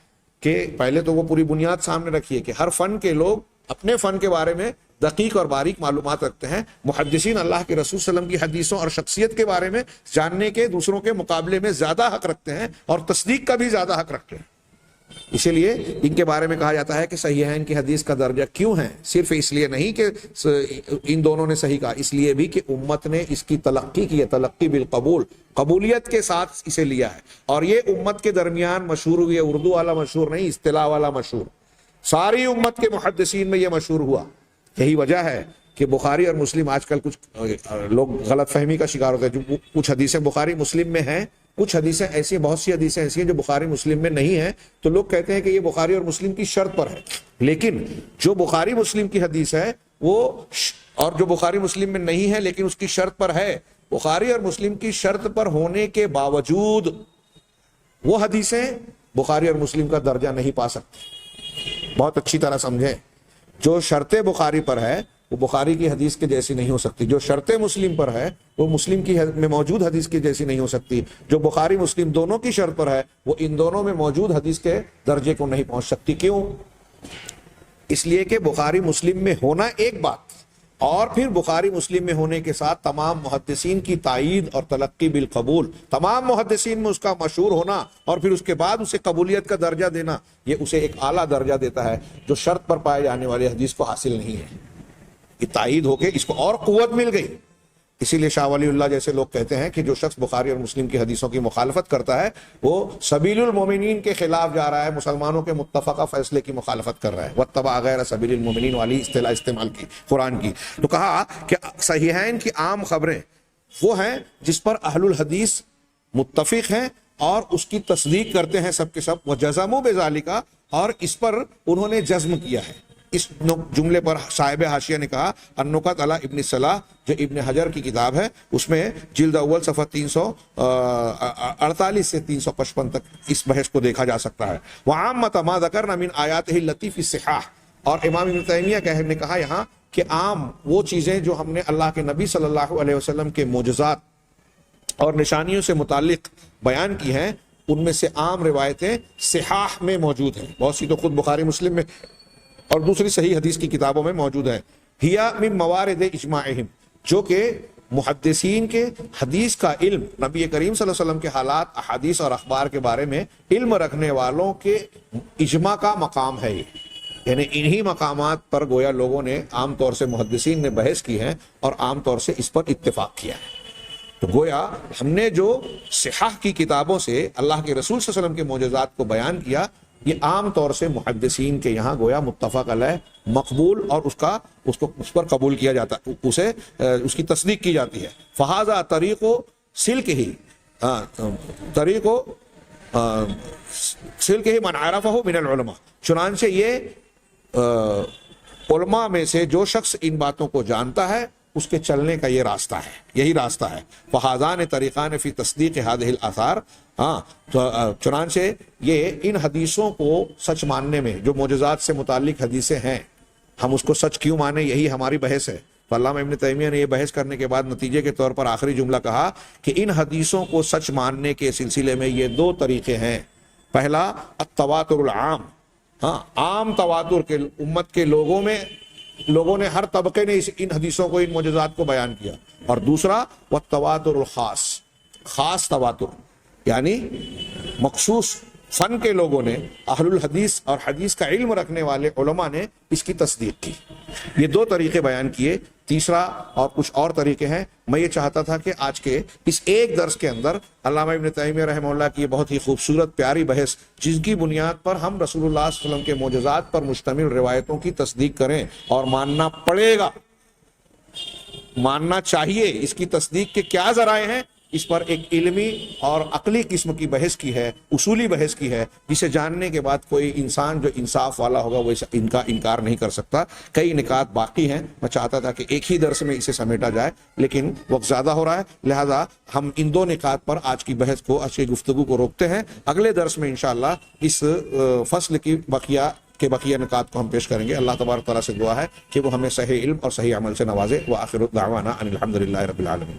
کہ پہلے تو وہ پوری بنیاد سامنے رکھیے کہ ہر فن کے لوگ اپنے فن کے بارے میں دقیق اور باریک معلومات رکھتے ہیں. محدثین اللہ کے رسول صلی اللہ علیہ وسلم کی حدیثوں اور شخصیت کے بارے میں جاننے کے دوسروں کے مقابلے میں زیادہ حق رکھتے ہیں اور تصدیق کا بھی زیادہ حق رکھتے ہیں. اسی لیے ان کے بارے میں کہا جاتا ہے کہ صحیحین کی حدیث کا درجہ کیوں ہے؟ صرف اس لیے نہیں کہ ان دونوں نے صحیح کہا، اس لیے بھی کہ امت نے اس کی تلقی کی ہے، تلقی بالقبول، قبولیت کے ساتھ اسے لیا ہے. اور یہ امت کے درمیان مشہور ہوئی ہے، اردو والا مشہور نہیں، اصطلاح والا مشہور. ساری امت کے محدثین میں یہ مشہور ہوا. یہی وجہ ہے کہ بخاری اور مسلم آج کل کچھ لوگ غلط فہمی کا شکار ہوتے ہیں. جو کچھ حدیثیں بخاری مسلم میں ہیں، کچھ حدیثیں ایسی ہیں، بہت سی حدیثیں ایسی ہیں جو بخاری مسلم میں نہیں ہیں، تو لوگ کہتے ہیں کہ یہ بخاری اور مسلم کی شرط پر ہے. لیکن جو بخاری مسلم کی حدیث ہے وہ، اور جو بخاری مسلم میں نہیں ہے لیکن اس کی شرط پر ہے، بخاری اور مسلم کی شرط پر ہونے کے باوجود وہ حدیثیں بخاری اور مسلم کا درجہ نہیں پا سکتی. بہت اچھی طرح سمجھیں، جو شرط بخاری پر ہے وہ بخاری کی حدیث کے جیسی نہیں ہو سکتی، جو شرط مسلم پر ہے وہ مسلم کی میں موجود حدیث کی جیسی نہیں ہو سکتی، جو بخاری مسلم دونوں کی شرط پر ہے وہ ان دونوں میں موجود حدیث کے درجے کو نہیں پہنچ سکتی. کیوں؟ اس لیے کہ بخاری مسلم میں ہونا ایک بات، اور پھر بخاری مسلم میں ہونے کے ساتھ تمام محدثین کی تائید اور تلقی بالقبول، تمام محدثین میں اس کا مشہور ہونا اور پھر اس کے بعد اسے قبولیت کا درجہ دینا، یہ اسے ایک اعلیٰ درجہ دیتا ہے جو شرط پر پائے جانے والی حدیث کو حاصل نہیں ہے. یہ تائید ہو کے اس کو اور قوت مل گئی. اسی لیے شاہ ولی اللہ جیسے لوگ کہتے ہیں کہ جو شخص بخاری اور مسلم کی حدیثوں کی مخالفت کرتا ہے وہ سبیل المومنین کے خلاف جا رہا ہے، مسلمانوں کے متفقہ فیصلے کی مخالفت کر رہا ہے. واتبع غیر سبیل المومنین والی اصطلاح استعمال کی قرآن کی. تو کہا کہ صحیحین کی عام خبریں وہ ہیں جس پر اہل الحدیث متفق ہیں اور اس کی تصدیق کرتے ہیں سب کے سب. وجزموا بذالک، اور اس پر انہوں نے جزم کیا ہے. اس جملے پر صاحب حاشیہ نے کہا النکت علی ابن صلاح، جو ابن حجر کی کتاب ہے، اس میں جلد اول صفحہ 348 سے 355 تک اس بحث کو دیکھا جا سکتا ہے. وعامۃ ما ذکرنا من آیاتہ التی فی الصحاح، اور امام ابن تیمیہ نے کہا یہاں کہ عام وہ چیزیں جو ہم نے اللہ کے نبی صلی اللہ علیہ وسلم کے معجزات اور نشانیوں سے متعلق بیان کی ہیں، ان میں سے عام روایتیں صحاح میں موجود ہیں. بہت سی تو خود بخاری مسلم میں اور دوسری صحیح حدیث کی کتابوں میں موجود ہے. ہیا من موارد اجماعہم، جو کہ محدثین کے حدیث کا علم، نبی کریم صلی اللہ علیہ وسلم کے حالات، احادیث اور اخبار کے بارے میں علم رکھنے والوں کے اجماع کا مقام ہے. یہ یعنی انہی مقامات پر گویا لوگوں نے عام طور سے محدثین نے بحث کی ہے اور عام طور سے اس پر اتفاق کیا ہے. تو گویا ہم نے جو صحاح کی کتابوں سے اللہ کے رسول صلی اللہ علیہ وسلم کے معجزات کو بیان کیا، یہ عام طور سے محدثین کے یہاں گویا متفق علیہ مقبول اور اس پر قبول کیا جاتا، اس کی تصدیق کی جاتی ہے. فہذا طریق و سلک ہی من عرفہ من العلماء، چنانچہ یہ علماء میں سے جو شخص ان باتوں کو جانتا ہے اس کے چلنے کا یہ راستہ ہے، یہی راستہ ہے. فہذان طریقان فی تصدیق هذه الاثار، تو چنانچہ یہ ان حدیثوں کو سچ ماننے میں، جو معجزات سے متعلق حدیثیں ہیں، ہم اس کو سچ کیوں مانیں، یہی ہماری بحث ہے. تو علامہ ابن تیمیہ نے یہ بحث کرنے کے بعد نتیجے کے طور پر آخری جملہ کہا کہ ان حدیثوں کو سچ ماننے کے سلسلے میں یہ دو طریقے ہیں. پہلا التواتر العام، عام تواتر کے امت کے لوگوں نے ہر طبقے نے ان حدیثوں کو، ان معجزات کو بیان کیا. اور دوسرا والتواتر الخاص، خاص تواتر، یعنی مخصوص فن کے لوگوں نے، اہل الحدیث اور حدیث کا علم رکھنے والے علماء نے اس کی تصدیق کی. یہ دو طریقے بیان کیے. تیسرا اور کچھ اور طریقے ہیں. میں یہ چاہتا تھا کہ آج کے اس ایک درس کے اندر علامہ ابن تیمیہ رحمہ اللہ کی یہ بہت ہی خوبصورت پیاری بحث، جس کی بنیاد پر ہم رسول اللہ صلی اللہ علیہ وسلم کے معجزات پر مشتمل روایتوں کی تصدیق کریں، اور ماننا پڑے گا، ماننا چاہیے. اس کی تصدیق کے کیا ذرائع ہیں، اس پر ایک علمی اور عقلی قسم کی بحث کی ہے، اصولی بحث کی ہے، جسے جاننے کے بعد کوئی انسان جو انصاف والا ہوگا وہ ان کا انکار نہیں کر سکتا. کئی نکات باقی ہیں، میں چاہتا تھا کہ ایک ہی درس میں اسے سمیٹا جائے، لیکن وقت زیادہ ہو رہا ہے، لہذا ہم ان دو نکات پر آج کی بحث کو، آج کی گفتگو کو روکتے ہیں. اگلے درس میں انشاءاللہ اس فصل کی بقیہ نکات کو ہم پیش کریں گے. اللہ تبارک تعالیٰ سے دعا ہے کہ وہ ہمیں صحیح علم اور صحیح عمل سے نوازے. وآخر دعوانا ان الحمد للہ رب العالمین.